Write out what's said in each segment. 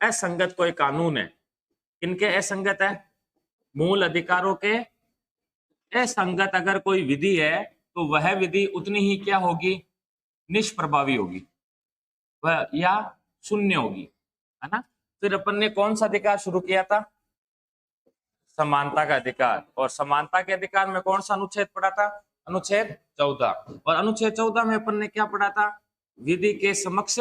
असंगत कोई कानून है, किनके असंगत है? मूल अधिकारों के असंगत अगर कोई विधि है तो वह विधि उतनी ही क्या होगी? निष्प्रभावी होगी, वह या शून्य होगी, है ना। फिर अपन ने कौन सा अधिकार शुरू किया था? समानता का अधिकार। और समानता के अधिकार में कौन सा अनुच्छेद पढ़ा था? अनुच्छेद 14। और अनुच्छेद 14 में अपन ने क्या पढ़ा था? विधि के समक्ष,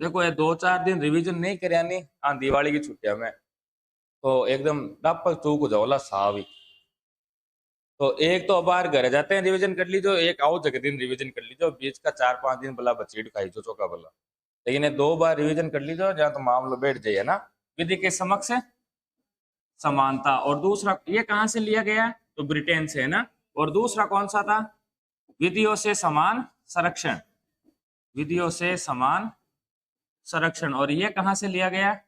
देखो ये 2-4 दिन रिवीजन नहीं करे यानी दिवाली की छुट्टियां में तो एकदम डपक चूक हो जाओला साहब। तो एक तो बाहर घर जाते हैं रिवीजन कर लीजो, एक आओ जगह दिन रिवीजन कर लीजो, बीच का 4-5 दिन भला बचीट खाई जो चौका भला, लेकिन ये 2 बार रिवीजन कर लीजो जहाँ तो मामला बैठ जाइए ना। विधि के समक्ष समानता। और दूसरा ये कहां से लिया गया? तो ब्रिटेन से, है ना। और दूसरा कौन सा था? विधियों से समान संरक्षण, विधियों से समान संरक्षण। और ये कहां से लिया गया?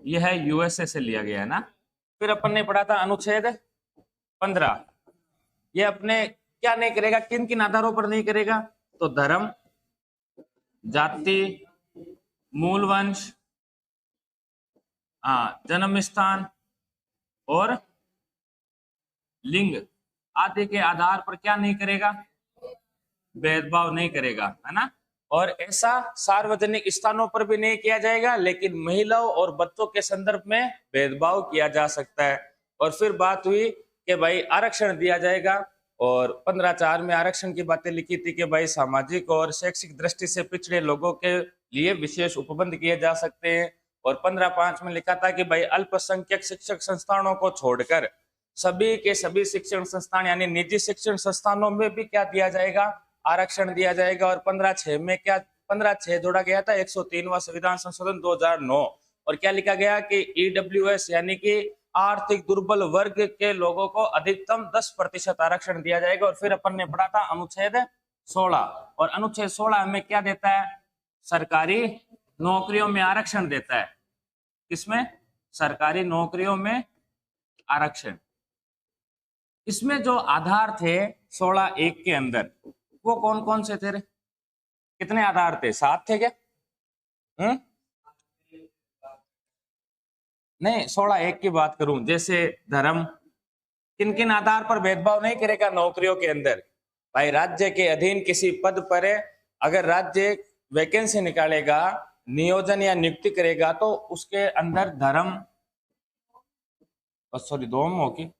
यह है यूएसए से लिया गया, है ना। फिर अपन ने पढ़ा था अनुच्छेद 15। ये अपने क्या नहीं करेगा, किन किन आधारों पर नहीं करेगा? तो धर्म, जाति, मूल वंश, जन्म स्थान और लिंग आदि के आधार पर क्या नहीं करेगा? भेदभाव नहीं करेगा, है ना। और ऐसा सार्वजनिक स्थानों पर भी नहीं किया जाएगा, लेकिन महिलाओं और बच्चों के संदर्भ में भेदभाव किया जा सकता है। और फिर बात हुई कि भाई आरक्षण दिया जाएगा, और 15(4) में आरक्षण की बातें लिखी थी कि भाई सामाजिक और शैक्षिक दृष्टि से पिछड़े लोगों के लिए विशेष उपबंध किए जा सकते हैं। और 15(5) में लिखा था कि भाई अल्पसंख्यक शिक्षक संस्थानों को छोड़कर सभी के सभी शिक्षण संस्थान यानी निजी शिक्षण संस्थानों में भी क्या दिया जाएगा? आरक्षण दिया जाएगा। और 15(6) में क्या 15(6) जोड़ा गया था? 103वां संविधान संशोधन 2009। और क्या लिखा गया कि ईडब्ल्यूएस यानी कि आर्थिक दुर्बल वर्ग के लोगों को अधिकतम 10% आरक्षण दिया जाएगा। और फिर अपन ने पढ़ा था अनुच्छेद 16। और अनुच्छेद 16 हमें क्या देता है? सरकारी नौकरियों में आरक्षण देता है। किसमें? सरकारी नौकरियों में आरक्षण। इसमें जो आधार थे 16(1) के अंदर वो कौन कौन से थे? कितने आधार थे? 7 थे क्या? नहीं, 16(1) की बात करूं, जैसे धर्म, किन किन आधार पर भेदभाव नहीं करेगा नौकरियों के अंदर? भाई राज्य के अधीन किसी पद पर अगर राज्य वैकेंसी निकालेगा, नियोजन या नियुक्ति करेगा, तो उसके अंदर धर्म, सॉरी 2 में होगी।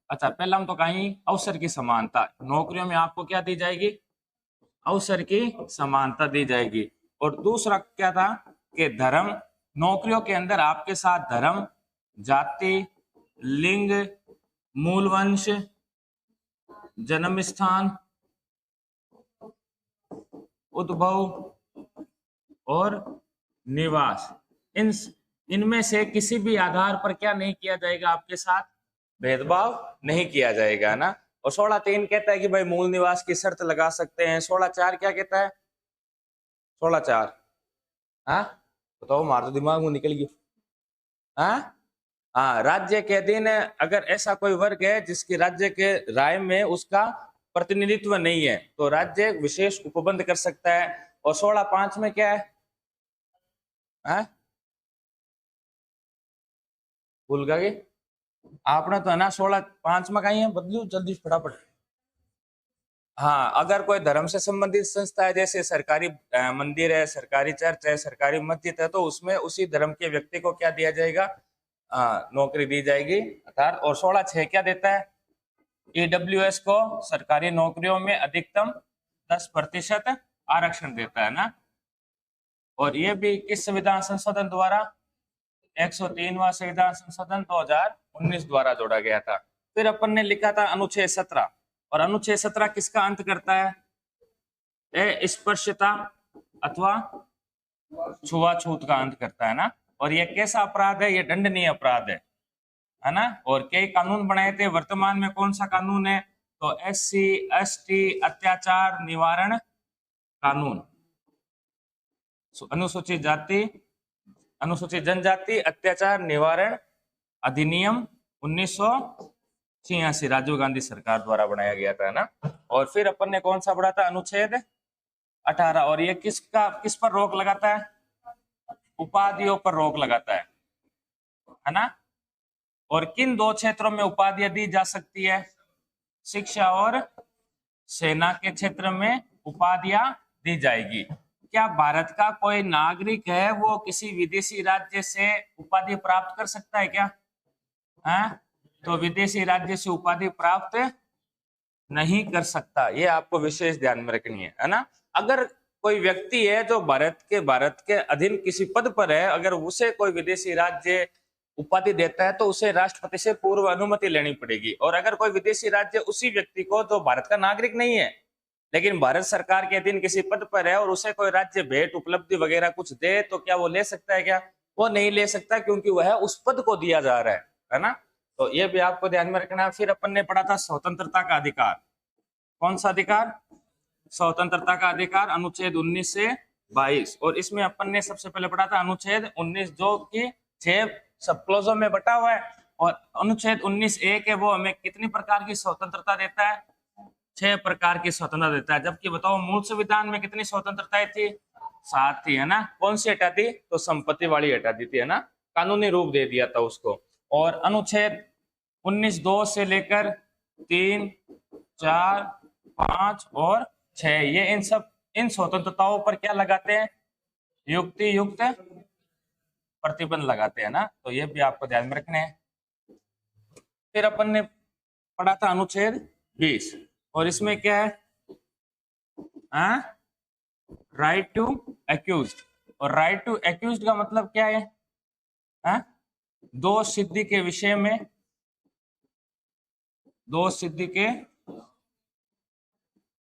अच्छा, पहला हम तो कहीं अवसर की समानता, नौकरियों में आपको क्या दी जाएगी? अवसर की समानता दी जाएगी। और दूसरा क्या था कि धर्म, नौकरियों के अंदर आपके साथ धर्म, जाति, लिंग, मूल वंश, जन्म स्थान, उद्भव और निवास, इनमें से किसी भी आधार पर क्या नहीं किया जाएगा? आपके साथ भेदभाव नहीं किया जाएगा ना। और 16(3) कहता है कि भाई मूल निवास की शर्त लगा सकते हैं। 16(4) क्या कहता है? 16(4) हाँ बताओ, मार तो दिमाग में निकल गया। हाँ, राज्य के अधीन अगर ऐसा कोई वर्ग है जिसकी राज्य के राय में उसका प्रतिनिधित्व नहीं है तो राज्य विशेष उपबंध कर सकता है। और 16(5) में क्या है? भूल गए आपने तो, है ना। 16(5) में कहीं है, बदलू जल्दी फटाफट। हाँ, अगर कोई धर्म से संबंधित संस्था है, जैसे सरकारी मंदिर है, सरकारी चर्च है, सरकारी मस्जिद है, तो उसमें उसी धर्म के व्यक्ति को क्या दिया जाएगा? नौकरी दी जाएगी अर्थात। और 16(6) क्या देता है? ईडब्ल्यूएस को सरकारी नौकरियों में अधिकतम 10% आरक्षण देता है ना। और ये भी किस संविधान संशोधन द्वारा? 103वां संविधान संशोधन 2019 द्वारा जोड़ा गया था। फिर अपन ने लिखा था अनुच्छेद 17। और अनुच्छेद 17 किसका अंत करता है? अस्पृश्यता अथवा छुआछूत का अंत करता है ना। और ये कैसा अपराध है? ये दंडनीय अपराध है ना। और कई कानून बनाए थे, वर्तमान में कौन सा कानून है? तो SC ST अत्याचार निवारण कानून, अनुसूचित जाति अनुसूचित जनजाति अत्याचार निवारण अधिनियम 1986 राजीव गांधी सरकार द्वारा बनाया गया था ना। और फिर अपन ने कौन सा पढ़ा था? अनुच्छेद 18। और ये किस पर रोक लगाता है? उपाधियों पर रोक लगाता है ना। और किन दो क्षेत्रों में उपाधियां दी जा सकती है? शिक्षा और सेना के क्षेत्र में उपाधियां दी जाएगी। क्या भारत का कोई नागरिक है वो किसी विदेशी राज्य से उपाधि प्राप्त कर सकता है क्या? है तो विदेशी राज्य से उपाधि प्राप्त नहीं कर सकता, ये आपको विशेष ध्यान में रखनी है ना। अगर कोई व्यक्ति है जो भारत के अधीन किसी पद पर है, अगर उसे कोई विदेशी राज्य उपाधि देता है तो उसे राष्ट्रपति से पूर्व अनुमति लेनी पड़ेगी। और अगर कोई विदेशी राज्य उसी व्यक्ति को, जो भारत का नागरिक नहीं है लेकिन भारत सरकार के अधीन किसी पद पर है, और उसे कोई राज्य भेंट उपलब्धि वगैरह कुछ दे, तो क्या वो ले सकता है क्या? वो नहीं ले सकता, क्योंकि वह उस पद को दिया जा रहा है ना। तो ये भी आपको ध्यान में रखना है। फिर अपन ने पढ़ा था स्वतंत्रता का अधिकार। कौन सा अधिकार? स्वतंत्रता का अधिकार, अनुच्छेद 19 से 22। और इसमें अपन ने सबसे पहले पढ़ा था अनुच्छेद 19, जो कि 6 सब क्लोजों में बटा हुआ है। और अनुच्छेद 19(1) है, वो हमें कितनी प्रकार की स्वतंत्रता देता है? 6 प्रकार की स्वतंत्रता देता है। जबकि बताओ मूल संविधान में कितनी स्वतंत्रताएं थी? 7 थी, है ना। कौन सी हटा दी? तो संपत्ति वाली हटा दी थी, है ना, कानूनी रूप दे दिया था उसको। और अनुच्छेद 19(2) से लेकर 3, 4, 5 और 6, ये इन स्वतंत्रताओं पर क्या लगाते हैं? युक्ति युक्त प्रतिबंध लगाते हैं ना। तो ये भी आपको ध्यान में रखने हैं। फिर अपन ने पढ़ा था अनुच्छेद 20, और इसमें क्या है? Right to accuse. और राइट टू एक्यूज का मतलब क्या है? दोष सिद्धि के विषय में, दोष सिद्धि के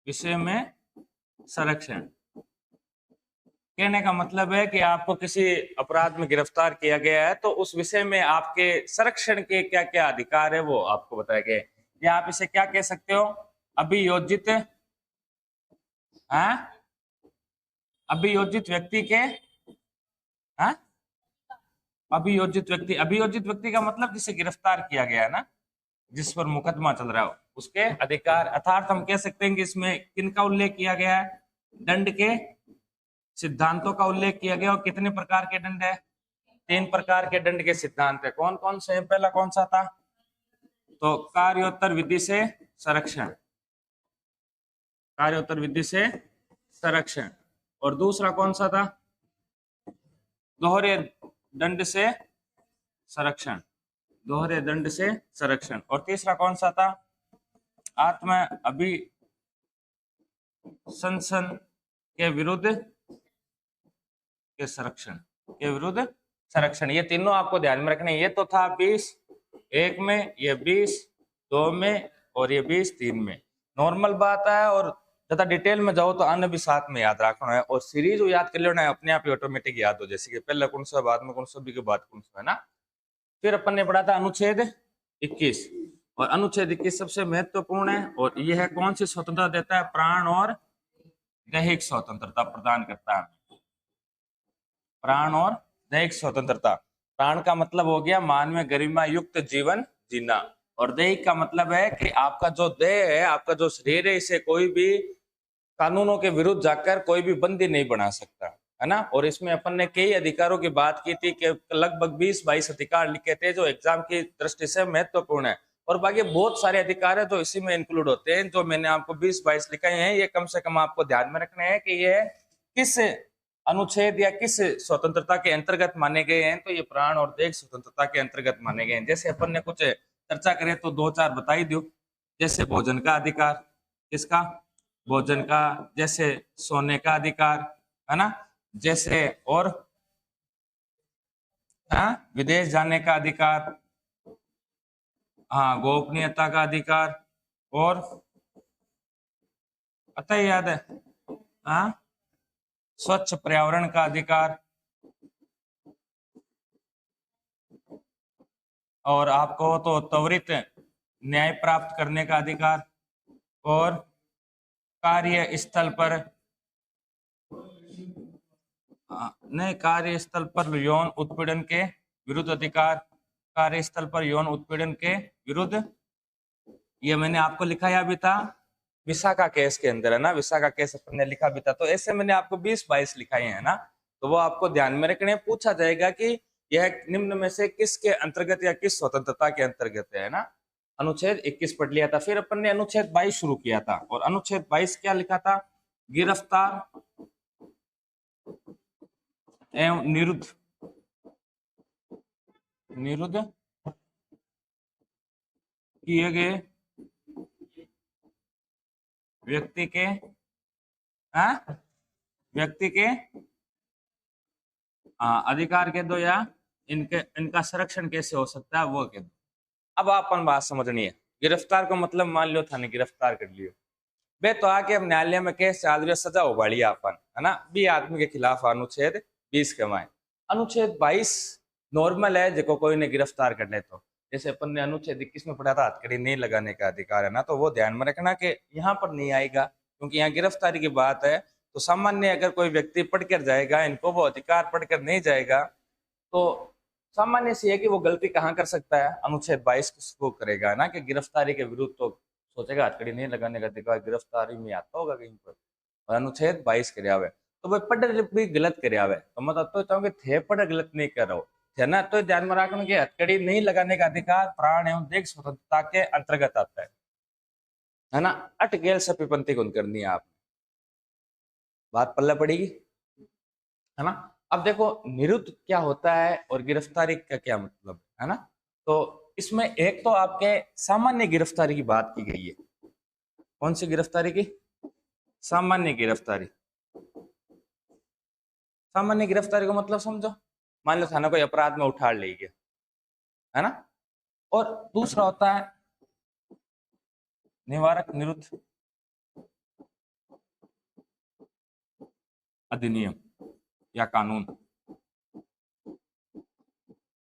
विषय में संरक्षण। कहने का मतलब है कि आपको किसी अपराध में गिरफ्तार किया गया है तो उस विषय में आपके संरक्षण के क्या क्या अधिकार है वो आपको बताया गया है। या आप इसे क्या कह सकते हो? अभियोजित अभियोजित व्यक्ति के अभियोजित व्यक्ति का मतलब जिसे गिरफ्तार किया गया है ना, जिस पर मुकदमा चल रहा है, उसके अधिकार। अर्थात हम कह सकते हैं कि इसमें किनका उल्लेख किया गया है? दंड के सिद्धांतों का उल्लेख किया गया। और कितने प्रकार के दंड है? 3 प्रकार के दंड के सिद्धांत है। कौन कौन से? पहला कौन सा था? तो कार्योत्तर विधि से संरक्षण, कार्योत्तर विधि से संरक्षण। और दूसरा कौन सा था? दोहरे दंड से संरक्षण, दोहरे दंड से संरक्षण। और तीसरा कौन सा था? आत्म अभिशंसन के विरुद्ध के संरक्षण, के विरुद्ध संरक्षण। ये तीनों आपको ध्यान में रखने। ये तो था 20(1) में, ये 20(2) में, और ये 20(3) में। नॉर्मल बात है, और ज्यादा डिटेल में जाओ तो अन्य भी साथ में याद रखना है। और सीरीज याद कर लेना है, अपने आप ही ऑटोमेटिक याद हो, जैसे कि पहले कौन सा, बाद में कौन सा, भी के बाद कौन सा, है ना। फिर अपन ने पढ़ा था अनुच्छेद 21, और अनुच्छेद 21 सबसे महत्वपूर्ण है। और यह है कौन सी स्वतंत्रता देता है? प्राण और दैहिक स्वतंत्रता प्रदान करता है। प्राण और दैहिक स्वतंत्रता। प्राण का मतलब हो गया मानवीय गरिमा युक्त जीवन जीना, और दैहिक का मतलब है कि आपका जो देह है, आपका जो शरीर है, इसे कोई भी कानूनों के विरुद्ध जाकर कोई भी बंदी नहीं बना सकता, है ना। और इसमें अपन ने कई अधिकारों की बात की थी कि लगभग 20-22 अधिकार लिखे थे जो एग्जाम की दृष्टि से महत्वपूर्ण है। और बाकी बहुत सारे अधिकार है जो इसी में इंक्लूड होते हैं, जो मैंने आपको 20-22 लिखाए हैं। ये कम से कम आपको ध्यान में रखने हैं कि ये किस अनुच्छेद या किस स्वतंत्रता के अंतर्गत माने गए हैं। तो ये प्राण और दैहिक स्वतंत्रता के अंतर्गत माने गए हैं। जैसे अपन ने कुछ चर्चा करें तो 2-4 बता ही दो। जैसे भोजन का अधिकार, किसका? भोजन का। जैसे सोने का अधिकार, है ना। जैसे और विदेश जाने का अधिकार, गोपनीयता का अधिकार, और अतः याद है स्वच्छ पर्यावरण का अधिकार, और आपको तो त्वरित न्याय प्राप्त करने का अधिकार, और कार्यस्थल पर कार्यस्थल पर यौन उत्पीड़न के विरुद्ध अधिकार, कार्यस्थल पर यौन उत्पीड़न के विरुद्ध। ये मैंने आपको लिखाया भी था विशाखा केस के अंदर, है ना। विशाखा केस अपन ने लिखा भी था। तो ऐसे मैंने आपको 20-22 लिखाए हैं ना। तो वो आपको ध्यान में रखने पूछा जाएगा कि यह निम्न में से किसके अंतर्गत या किस स्वतंत्रता के अंतर्गत है ना। अनुच्छेद 21 पढ़ लिया था, फिर अपन ने अनुच्छेद 22 शुरू किया था, और अनुच्छेद 22 क्या लिखा था? गिरफ्तार एवं निरुद्ध किए गए व्यक्ति के अधिकार के दो, या इनका संरक्षण कैसे हो सकता है वो के दो। अब अपन बात समझनी है। गिरफ्तार को मतलब मान लो थाने गिरफ्तार कर लियो बे, तो आके अब न्यायालय में केस चाल रही सजा उबाड़ी अपन, है ना, 20 आदमी के खिलाफ अनुच्छेद 20 के माए। अनुच्छेद 22 नॉर्मल है, जो कोई ने गिरफ्तार कर ले तो, जैसे अपन ने अनुच्छेद 21 में पढ़ा था हथकड़ी नहीं लगाने का अधिकार है ना, तो वो ध्यान में रखना कि यहाँ पर नहीं आएगा, क्योंकि यहाँ गिरफ्तारी की बात है। तो सामान्य अगर कोई व्यक्ति पढ़कर जाएगा इनको, वो अधिकार पढ़कर नहीं जाएगा, तो सामान्य सी है कि वो गलती कहाँ कर सकता है? अनुच्छेद 22 को करेगा ना, कि गिरफ्तारी के विरुद्ध तो सोचेगा हथकड़ी नहीं लगाने का अधिकार गिरफ्तारी में आता होगा कहीं पर, और अनुच्छेद 22 करे आवे तो भाई पढ़ भी गलत करे आवे, तो मतलब तो चाहूंगे थे पढ़ गलत नहीं कर रहा हो, है ना। तो ध्यान में रखना कि हथकड़ी नहीं लगाने का अधिकार प्राण एवं देह स्वतंत्रता के अंतर्गत आता है ना। अटकेल सपीपंथी गुण करनी है आपने, बात पल्ले पड़ेगी, है ना। अब देखो निरुद्ध क्या होता है और गिरफ्तारी का क्या मतलब है ना। तो इसमें एक तो आपके सामान्य गिरफ्तारी की बात की गई है। कौन सी गिरफ्तारी की? सामान्य गिरफ्तारी। सामान्य गिरफ्तारी को मतलब समझो, मान लो थाना कोई अपराध में उठा ले गया, है ना। और दूसरा होता है निवारक निरुद्ध अधिनियम या कानून,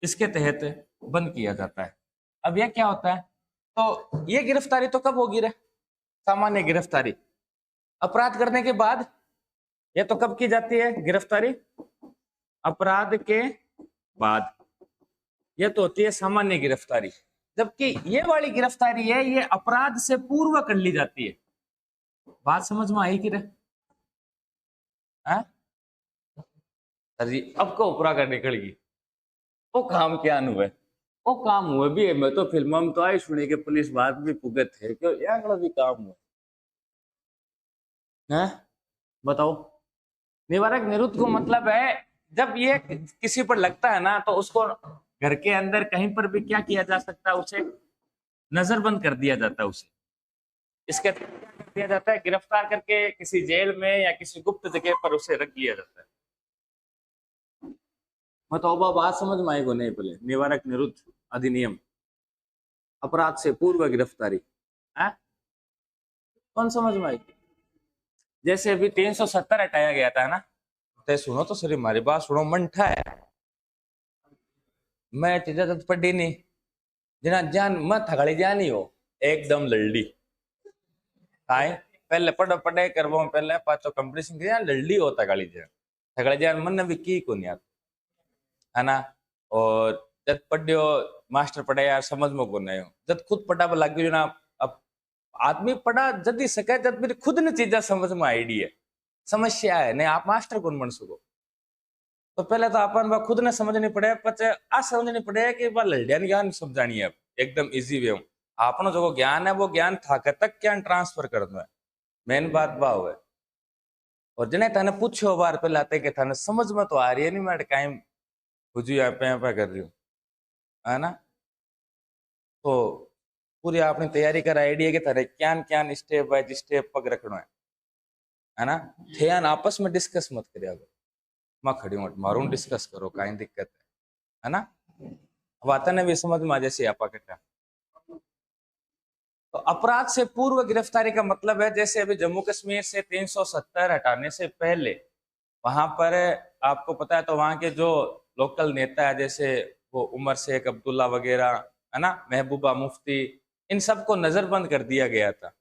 इसके तहत बंद किया जाता है। अब यह क्या होता है? तो ये गिरफ्तारी तो कब होगी रे? सामान्य गिरफ्तारी अपराध करने के बाद। ये तो कब की जाती है गिरफ्तारी? अपराध के बाद। यह तो होती है सामान्य गिरफ्तारी, जबकि ये वाली गिरफ्तारी है ये अपराध से पूर्व कर ली जाती है। बात समझ में आई कि रे? सर जी अब को ऊपरा कर निकल गई, वो काम क्या हुआ? वो काम हुआ भी है, मैं तो फिल्म में तो आई सुनी के पुलिस बात भी भुगत है, क्यों यहाँ भी काम हुआ है? बताओ। निवारक निरुद्ध को मतलब है जब ये किसी पर लगता है ना, तो उसको घर के अंदर कहीं पर भी क्या किया जा सकता है? उसे नजरबंद कर दिया जाता है। उसे इसके क्या कर दिया जाता है? गिरफ्तार करके किसी जेल में या किसी गुप्त जगह पर उसे रख लिया जाता है। मतलब बात समझ में आएगी नहीं? पहले निवारक निरुद्ध अधिनियम, अपराध से पूर्व गिरफ्तारी है, कौन समझ में आएगी? जैसे अभी 370 हटाया गया था ना, तो सुनो तो सर हमारी बात सुनो, मंठा है मैं चीजा तो पढ़ी नहीं, जना जान मत थगड़ी जानी हो एकदम लल्डी आए, पहले पढ़ पढ़े करवो पहले पाचो कंपटीशन किया लल्डी होता गाली जान, थगड़ी जान मन भी की को नहीं आता, है ना। और जब पढ़ियो मास्टर पढ़े यार समझ में को नहीं हो, जब खुद पढ़ा लग गयो ना, अब आदमी पढ़ा जदी सके जब मेरी खुद ने चीजा समझ में आईडी है, समस्या है नहीं आप मास्टर कौन बन सको। तो पहले तो अपन खुद ने समझनी पड़े, पचे आ समझनी पड़े कि वह लल्डियन ज्ञान समझानी है एकदम इजी वे में। आपनो जो ज्ञान है वो ज्ञान थाके तक ज्ञान ट्रांसफर कर दो, मेन बात बाव है। और जिन्हें थाने पूछो बार पहले आते कि थाने समझ में तो आ रही है नहीं, मैं कायम हुजू पे कर रही हूँ, है ना। तो पूरी आपने तैयारी कर आइडिया कि थाने क्या क्या स्टेप बाय स्टेप पग रखना है ना। ध्यान आपस में डिस्कस मत करिए, मैं खड़ी हूँ मारू डिस्कस करो कहीं दिक्कत है ना। बात ने भी समझ में आ जैसे आपा कहता। तो अपराध से पूर्व गिरफ्तारी का मतलब है जैसे अभी जम्मू कश्मीर से 370 हटाने से पहले वहां पर आपको पता है, तो वहां के जो लोकल नेता है जैसे वो उमर शेख अब्दुल्ला वगैरह, है ना, महबूबा मुफ्ती, इन सबको नजरबंद कर दिया गया था,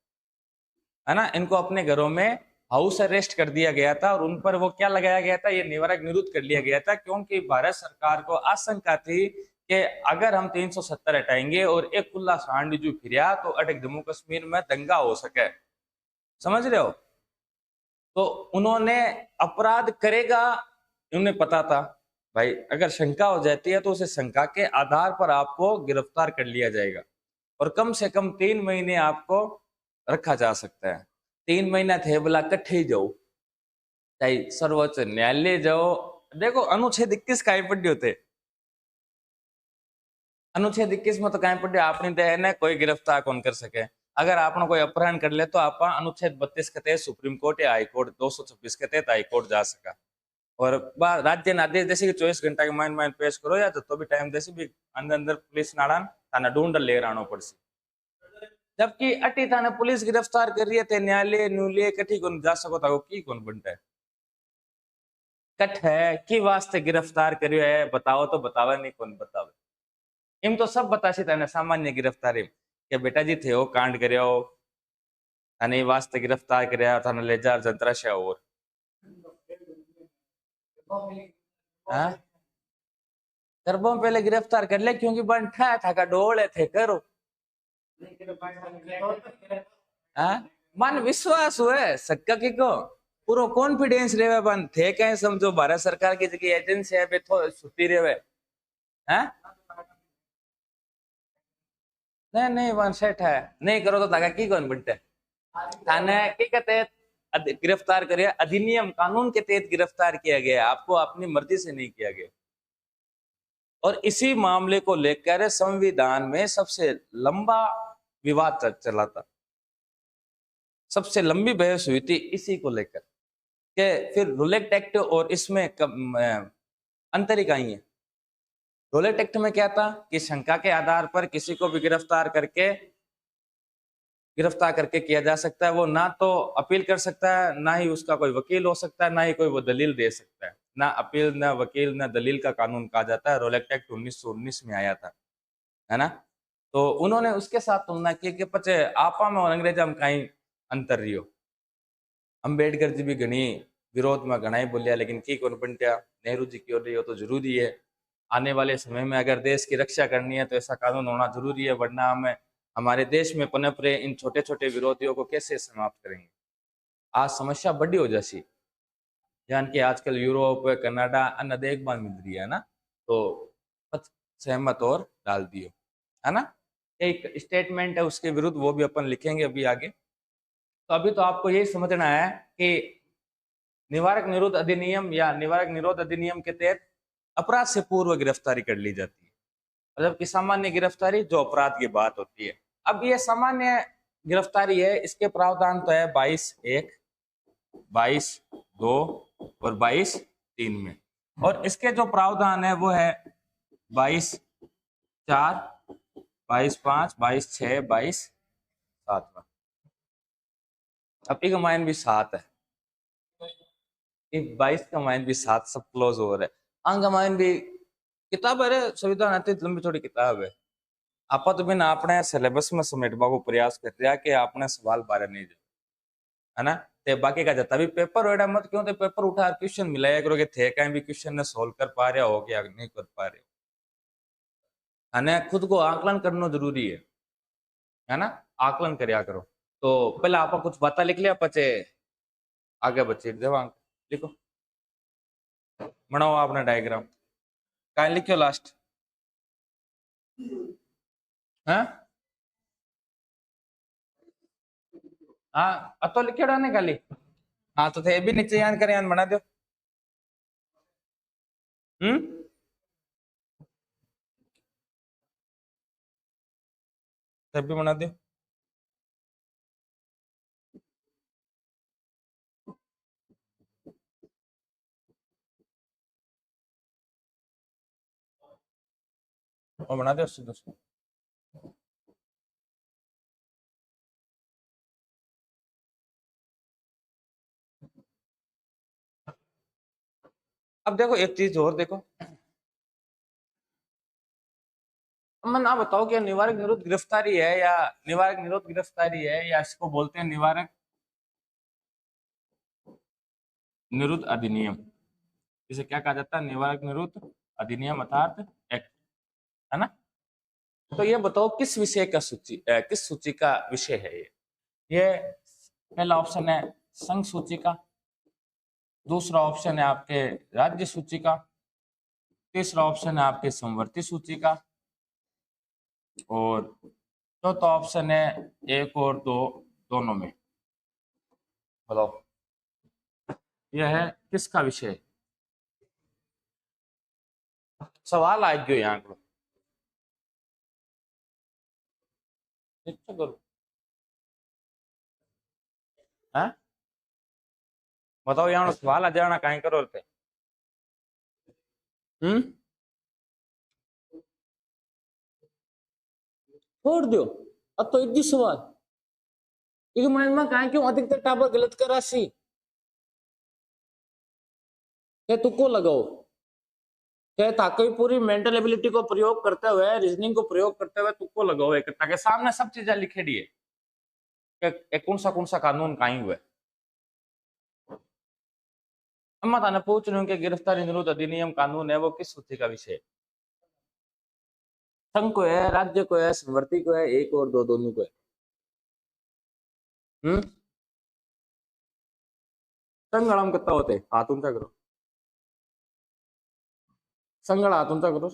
है ना। इनको अपने घरों में हाउस अरेस्ट कर दिया गया था और उन पर वो क्या लगाया गया था? ये निवारक निरुद्ध कर लिया गया था, क्योंकि भारत सरकार को आशंका थी कि अगर हम 370 हटाएंगे और एक खुला सांड जो फिरिया तो अटक जम्मू कश्मीर में दंगा हो सके, समझ रहे हो। तो उन्होंने अपराध करेगा उन्हें पता था भाई अगर शंका हो जाती है तो उसे शंका के आधार पर आपको गिरफ्तार कर लिया जाएगा और कम से कम 3 महीने आपको रखा जा सकता है। 3 महीना थे बोला कट्ठे ही जाओ चाहे सर्वोच्च न्यायालय जाओ। देखो अनुच्छेद 21 का पढ़ियो थे। अनुच्छेद 21 में तो कहीं पढ़ियो आपने तय ने कोई गिरफ्तार कौन कर सके। अगर आपने कोई अपहरण कर ले तो आप अनुच्छेद 32 के तहत सुप्रीम कोर्ट या हाई कोर्ट 226 के तहत हाई कोर्ट जा सका और राज्य ने आदेश जैसे कि 24 घंटा के माइन पेश करो या तो भी टाइम जैसे भी अंदर अंदर पुलिस नाड़ा थाना ढूंढ लेकर आना पड़सी। जबकि अटी थाने पुलिस गिरफ्तार कर रही है न्यायालय न्यूयालय कठी कौन जा सको था की कौन बनता है कठ है कि वास्ते गिरफ्तार करियो है बताओ तो बतावे नहीं कौन बतावे। इम तो सब बतासी थाने सामान्य गिरफ्तारी के बेटा जी थे वो कांड करियो थाने वास्ते गिरफ्तार करया थाने ले जा जंतरा से और हाँ करबो पहले गिरफ्तार कर ले क्योंकि बन ठा था का डोले थे करो हाँ मन विश्वास हुए सक्का की को पूरा कॉन्फिडेंस रेवे बन थे कहीं समझो भारत सरकार की जगह एजेंसी है थो छुट्टी रेवे हैं नहीं नहीं वन सेट है नहीं करो तो ताका की कौन बनते थाने की के तहत गिरफ्तार करिए अधिनियम कानून के तहत गिरफ्तार किया गया आपको अपनी मर्जी से नहीं किया गया। और इसी मामले को लेकर संविधान में सबसे लंबा विवाद चला था सबसे लंबी बहस हुई थी इसी को लेकर के फिर रोलेट एक्ट और इसमें अंतर ही कहीं है। रोलेट एक्ट में क्या था कि शंका के आधार पर किसी को भी गिरफ्तार करके किया जा सकता है। वो ना तो अपील कर सकता है ना ही उसका कोई वकील हो सकता है ना ही कोई वो दलील दे सकता है। ना अपील ना वकील ना दलील का कानून कहा जाता है। रोलेट एक्ट 1919 में आया था है ना। तो उन्होंने उसके साथ तुलना की कि पचे आपा में और अंग्रेजा में कहीं अंतर रियो। अंबेडकर जी भी घनी विरोध में घना ही बोलिया लेकिन की कौन बनटिया नेहरू जी की ओर रही हो तो जरूरी है। आने वाले समय में अगर देश की रक्षा करनी है तो ऐसा कानून होना जरूरी है वरना हमें हमारे देश में पनप रहे इन छोटे छोटे विरोधियों को कैसे समाप्त करेंगे। आज समस्या बड़ी हो जाती जान कि आजकल यूरोप कनाडा अन्य देखभाल मिल रही है ना तो सहमत और डाल दियो है ना। एक स्टेटमेंट है उसके विरुद्ध वो भी अपन लिखेंगे अभी आगे। तो अभी तो आपको यही समझना है कि निवारक निरोध अधिनियम या निवारक निरोध अधिनियम के तहत अपराध से पूर्व गिरफ्तारी कर ली जाती है मतलब कि सामान्य गिरफ्तारी जो अपराध की बात होती है। अब ये सामान्य गिरफ्तारी है इसके प्रावधान तो है 22(1), 22(2) और 22(3) में और इसके जो प्रावधान है वो है 22(4), 22(5), 22(6), 22(7). अब एक माइन भी 7 है 22 का माइन भी 7 सब क्लोज हो रहा है। अंग माइन भी किताब है संविधान आती लंबी थोड़ी किताब है। आप तो बिना अपने सिलेबस में समेटवा को प्रयास कर रहा कि आपने सवाल बारे नहीं जाए है ना। ते बाकी का जता भी पेपर होड़ा मत क्यों तो पेपर उठा क्वेश्चन मिलाया करो कि थे कहीं भी क्वेश्चन ने सोल्व कर पा रहे हो कि नहीं कर पा रहे हो है ना। खुद को आकलन करना जरूरी है ना। आकलन करया करो। तो पहले आप कुछ बात लिख लिया पचे आगे बच्चे देवांग लिखो बनाओ आपने डायग्राम कहाँ लिखो लास्ट हाँ हाँ अतो लिखे डाने खाली हाँ तो थे भी नीचे यान करे यान बना दो तब भी बना दो। और बना दो दोस्तों। अब देखो एक चीज और देखो अमन आप बताओ क्या निवारक निरोध गिरफ्तारी है या निवारक निरोध गिरफ्तारी है या इसको बोलते हैं निवारक निरोध अधिनियम। इसे क्या कहा जाता है निवारक निरोध अधिनियम अर्थात एक्ट है ना। तो ये बताओ किस विषय का सूची किस सूची का विषय है ये पहला ऑप्शन है संघ सूची का दूसरा ऑप्शन है आपके राज्य सूची का, तीसरा ऑप्शन है आपके समवर्ती सूची का, और चौथा ऑप्शन है एक और दो दोनों में। बताओ यह है किसका विषय? सवाल आ गयो यहाँ को करो, है बताओ यहाँ सवाल आ जाना कहीं करो थे। छोड़ दो अब तो इतनी सवाल एक माइंड में कहीं क्यों अधिकतर टाबर गलत कर राशि क्या तुक्को लगाओ, क्या ताकि पूरी मेंटल एबिलिटी को प्रयोग करते हुए, रीजनिंग को प्रयोग करते हुए तुक्को लगाओ एक, ताकि सामने सब चीजें लिखेड़ी है कि कौन सा कानून कहीं हुआ। मैं ताने पूछ रही हूँ कि गिरफ्तारी निरोध अधिनियम कानून है वो किस सूची का विषय है? संघ को है, राज्य को है, समवर्ती को है, एक और दो दोनों को है। संगड़म कितना होते हाथ ऊंचा करो, संगड़ हाथ ऊंचा करो,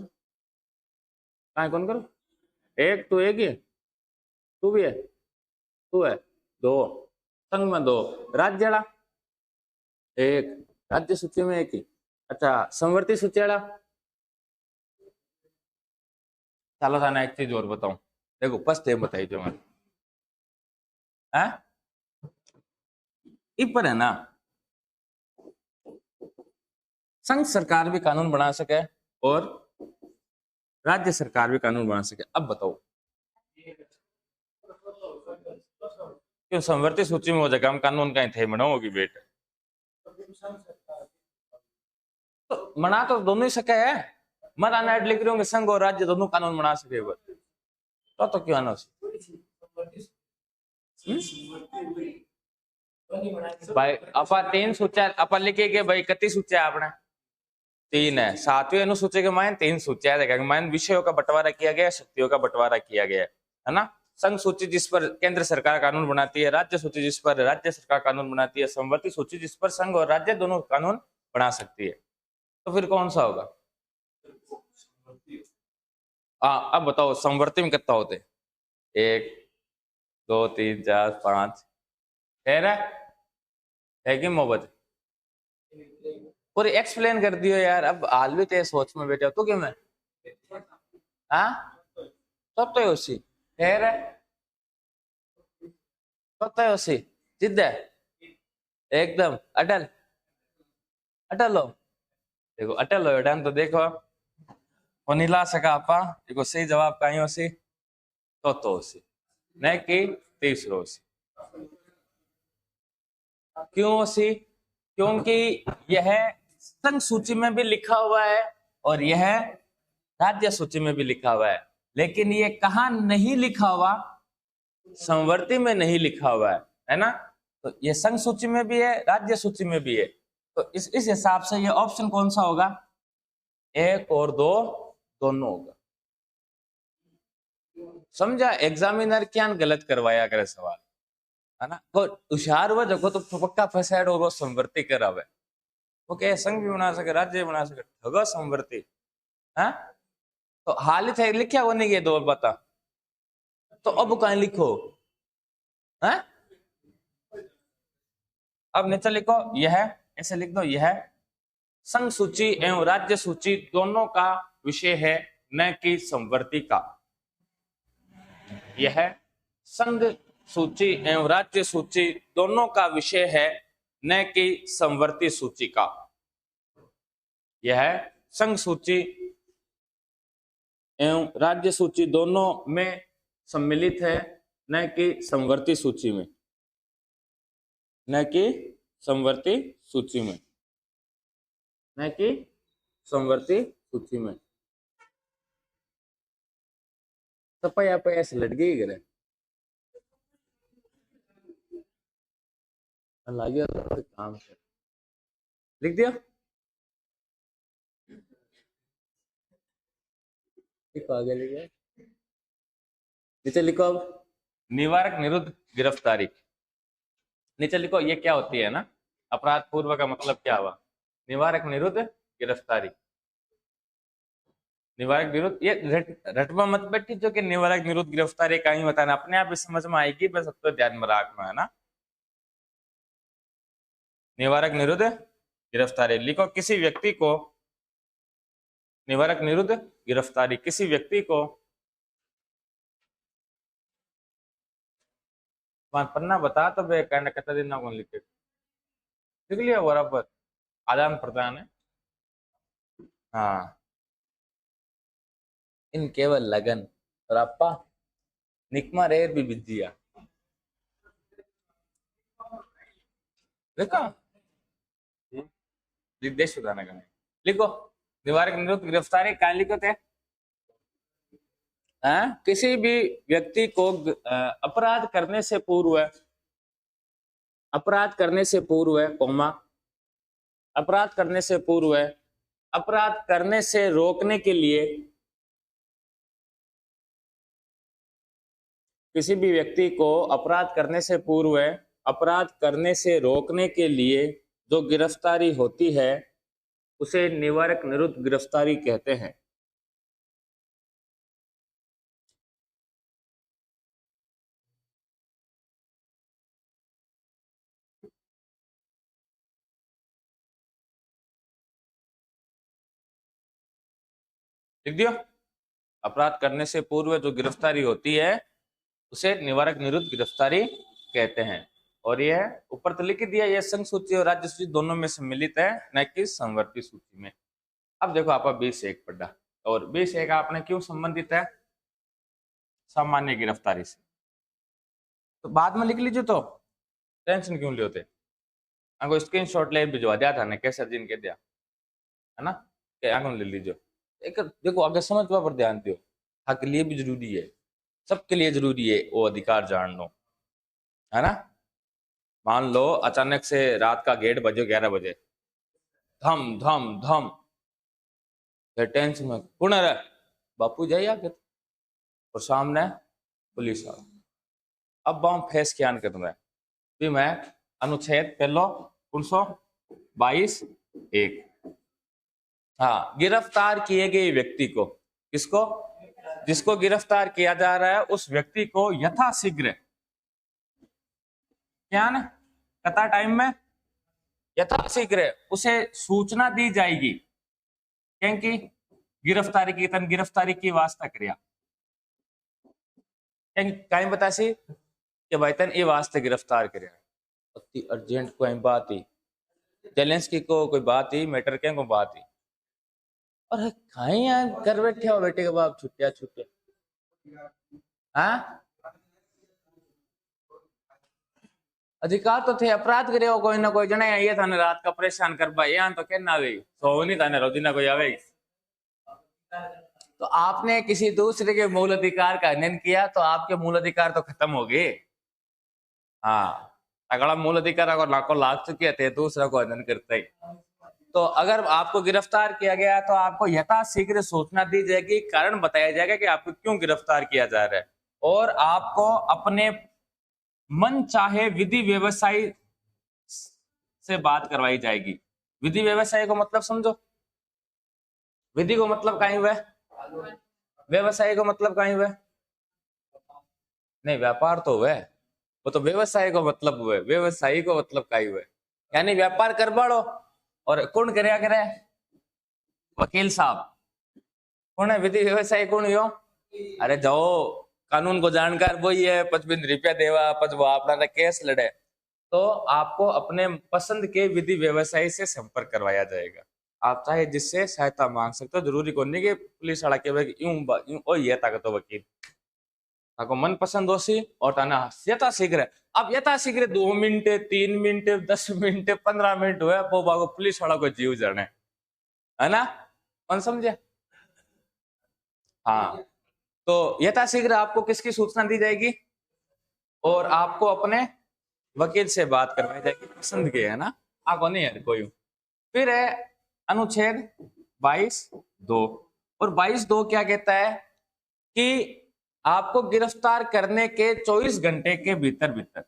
कौन कौन करो, एक तू एक ही है, तू भी है, तू है दो, संघ में दो, राज्य एक, राज्य सूची में एक ही। अच्छा समवर्ती सूची वाला, चलो थाना एक चीज और बताऊं, देखो पस्ते बताई जो मैं पर है ना, संघ सरकार भी कानून बना सके और राज्य सरकार भी कानून बना सके। अब बताओ क्यों समवर्ती सूची में हो जाएगा, हम कानून कहीं थे बनाओगी बेट, तो बना तो दोनों ही सके है, मत आना लिख रही हूँ संघ और राज्य दोनों कानून बना सके, तो क्यों आना भाई अपा तीन सूचा अपा लिखे के भाई कति सूचा आपने तीन है, सातवें अनुसूची के मान तीन सूचियां है, मान विषयों का बंटवारा किया गया, शक्तियों का बंटवारा किया गया है ना। संघ सूची जिस पर केंद्र सरकार कानून बनाती है, राज्य सूची जिस पर राज्य सरकार कानून बनाती है, समवर्ती सूची जिस पर संघ और राज्य दोनों कानून बना सकती है। तो फिर कौन सा होगा? हाँ अब बताओ समवर्ती में कितना होते? एक दो तीन चार पांच है कि मोहब्बत पूरी एक्सप्लेन कर दियो यार, अब हाल भी तेरे सोच में बैठे हो तो क्यों मैं सब तो उसी तो उसी जिद्द है एकदम अटल अटल हो, देखो अटल हो बेटा तो देखो वो नहीं ला सका आपा, देखो सही जवाब कहीं उसी तो उसी नहीं कि तीसरो उसी। क्यों उसी? क्योंकि यह संघ सूची में भी लिखा हुआ है और यह राज्य सूची में भी लिखा हुआ है, लेकिन ये कहाँ नहीं लिखा हुआ? समवर्ती में नहीं लिखा हुआ है ना। तो ये संघ सूची में भी है, राज्य सूची में भी है, तो इस हिसाब से ये ऑप्शन कौन सा होगा? एक और दो दोनों होगा। समझा? एग्जामिनर क्या गलत करवाया करे सवाल, है ना। तो होशियार हुआ जगह तो पक्का फसाइड होगा समवर्ती करावे, वो कहे संघ भी बना सके राज्य बना सके, ठगा समवर्ती है। तो हाल ही थे लिखा वो नहीं दो बता, तो अब कहीं लिखो है, अब नीचे लिखो यह, ऐसे लिख दो यह संघ सूची एवं राज्य सूची दोनों का विषय है न कि समवर्ती का। यह संघ सूची एवं राज्य सूची दोनों का विषय है न कि समवर्ती सूची का। यह संघ सूची एवं राज्य सूची दोनों में सम्मिलित है न कि समवर्ती सूची में, न कि समवर्ती सूची में, न कि समवर्ती सूची में। सपया पे ऐसे लट गई करे लगे काम से लिख दिया, आगे लिखे नीचे लिखो अब निवारक निरुद्ध गिरफ्तारी। नीचे लिखो ये क्या होती है ना, अपराध पूर्व का मतलब क्या हुआ? निवारक विरुद्ध गिरफ्तारी। निवारक विरुद्ध, ये रटवा मत बैठी जो कि निवारक विरुद्ध गिरफ्तारी कहीं बताना, अपने आप इस समझ में आएगी, बस सब तो ध्यान में रखना है ना। निवारक विरुद्ध गिरफ्तारी लिखो। किसी व्यक्ति को, निवारक विरुद्ध गिरफ्तारी, किसी व्यक्ति को, पन्ना बता तो बे कहना कहता दिन ना कौन लिखे लिख लिया बराबर, आदान प्रदान है। हाँ, इन केवल लगन और आपा निकमा रेर भी बिजिया देखो निर्देश सुधारना करने लिखो। निवारक निरुद्ध गिरफ्तारी कहाँ लिखो थे? किसी भी व्यक्ति को अपराध करने से पूर्व, अपराध करने से पूर्व कोमा, अपराध करने से पूर्व, अपराध करने से रोकने के लिए, किसी भी व्यक्ति को अपराध करने से पूर्व, अपराध करने से रोकने के लिए जो गिरफ्तारी होती है उसे निवारक निरुद्ध गिरफ्तारी कहते हैं। लिख दियो। अपराध करने से पूर्व जो गिरफ्तारी होती है उसे निवारक निरुद्ध गिरफ्तारी कहते हैं। और यह ऊपर तो लिख दिया, यह संघ सूची और राज्य सूची दोनों में सम्मिलित है, न कि समवर्ती सूची में। अब देखो आपका 20(1) पढ़ा, और 20(1) आपने क्यों संबंधित है? सामान्य गिरफ्तारी से। तो बाद में लिख लीजिए, तो टेंशन क्यों ले होते? आपको स्क्रीनशॉट ले भिजवा दिया था ना, कैसे जिन के दिया है ना, आगे ले लीजिए। एक देखो आगे समझवा पर ध्यान दो, हक लिए भी जरूरी है, सबके लिए जरूरी है वो अधिकार जान लो, है ना। मान लो अचानक से रात का गेट बजे 11 बजे, धम धम धम, टेंशन में कौन है? बापू जाइए आगे, और सामने पुलिस आ। अब बम फेस क्या कर मैं भी, मैं अनुच्छेद पहलो 322(1), हाँ, गिरफ्तार किए गए व्यक्ति को, किसको? जिसको गिरफ्तार किया जा रहा है उस व्यक्ति को यथाशीघ्र, क्या ना, कता टाइम में, यथाशीघ्र उसे सूचना दी जाएगी, क्योंकि गिरफ्तारी की तन गिरफ्तारी की वास्ता क्रिया, कहीं बतासी कि भाई तन ये वास्ते गिरफ्तार करिया, अति अर्जेंट कोई बात ही, जेलेंस्की को कोई बात ही, मैटर क्या को बात ही, और कहीं यहाँ घर बैठे हो, बेटे के बाप छुट्टिया छुट्टिया, हाँ अधिकार तो थे, अपराध करे हो कोई ना कोई जने, ये थाने रात का परेशान कर पाए, यहाँ तो कहना आवे सो नहीं थाने रोजी ना कोई आवे, तो आपने किसी दूसरे के मूल अधिकार का हनन किया तो आपके मूल अधिकार तो खत्म हो गए। हाँ, अगला मूल अधिकार अगर लाखों लाख चुके थे, दूसरा को हनन करते ही। तो अगर आपको गिरफ्तार किया गया तो आपको यथाशीघ्र सूचना दी जाएगी, कारण बताया जाएगा कि आपको क्यों गिरफ्तार किया जा रहा है, और आपको अपने मन चाहे विधि व्यवसायी से बात करवाई जाएगी। विधि व्यवसायी को मतलब समझो, विधि को मतलब कहीं हुआ, व्यवसाय को मतलब कहीं हुआ, नहीं व्यापार तो हुआ, वो तो व्यवसाय को मतलब हुआ, व्यवसायी को मतलब कहीं हुआ, यानी व्यापार कर बाड़ो, और कौन करे करे? वकील साहब। कौन है विधि व्यवसायी? कौन हो? अरे जाओ कानून को जानकार वही है, 55 रुपया देवा पच वो अपना केस लड़े, तो आपको अपने पसंद के विधि व्यवसायी से संपर्क करवाया जाएगा। आप चाहे जिससे सहायता मांग सकते हो, जरूरी को नहीं कि पुलिस वाला के यूं ये ताकत वकील आपको मन पसंद हो सी, और ताना यथाशीघ्र, अब यथाशीघ्र 2 मिनट 3 मिनट 10 मिनट 15 मिनट हुआ वो बागो पुलिस वाला को जीव जाने, है ना, कौन समझे? हाँ, तो यथाशीघ्र आपको किसकी सूचना दी जाएगी, और आपको अपने वकील से बात करवाई जाएगी, पसंद के, है ना, आपको नहीं है कोई। फिर है अनुच्छेद 22(2), और 22(2) क्या कहता है कि आपको गिरफ्तार करने के 24 घंटे के भीतर भीतर,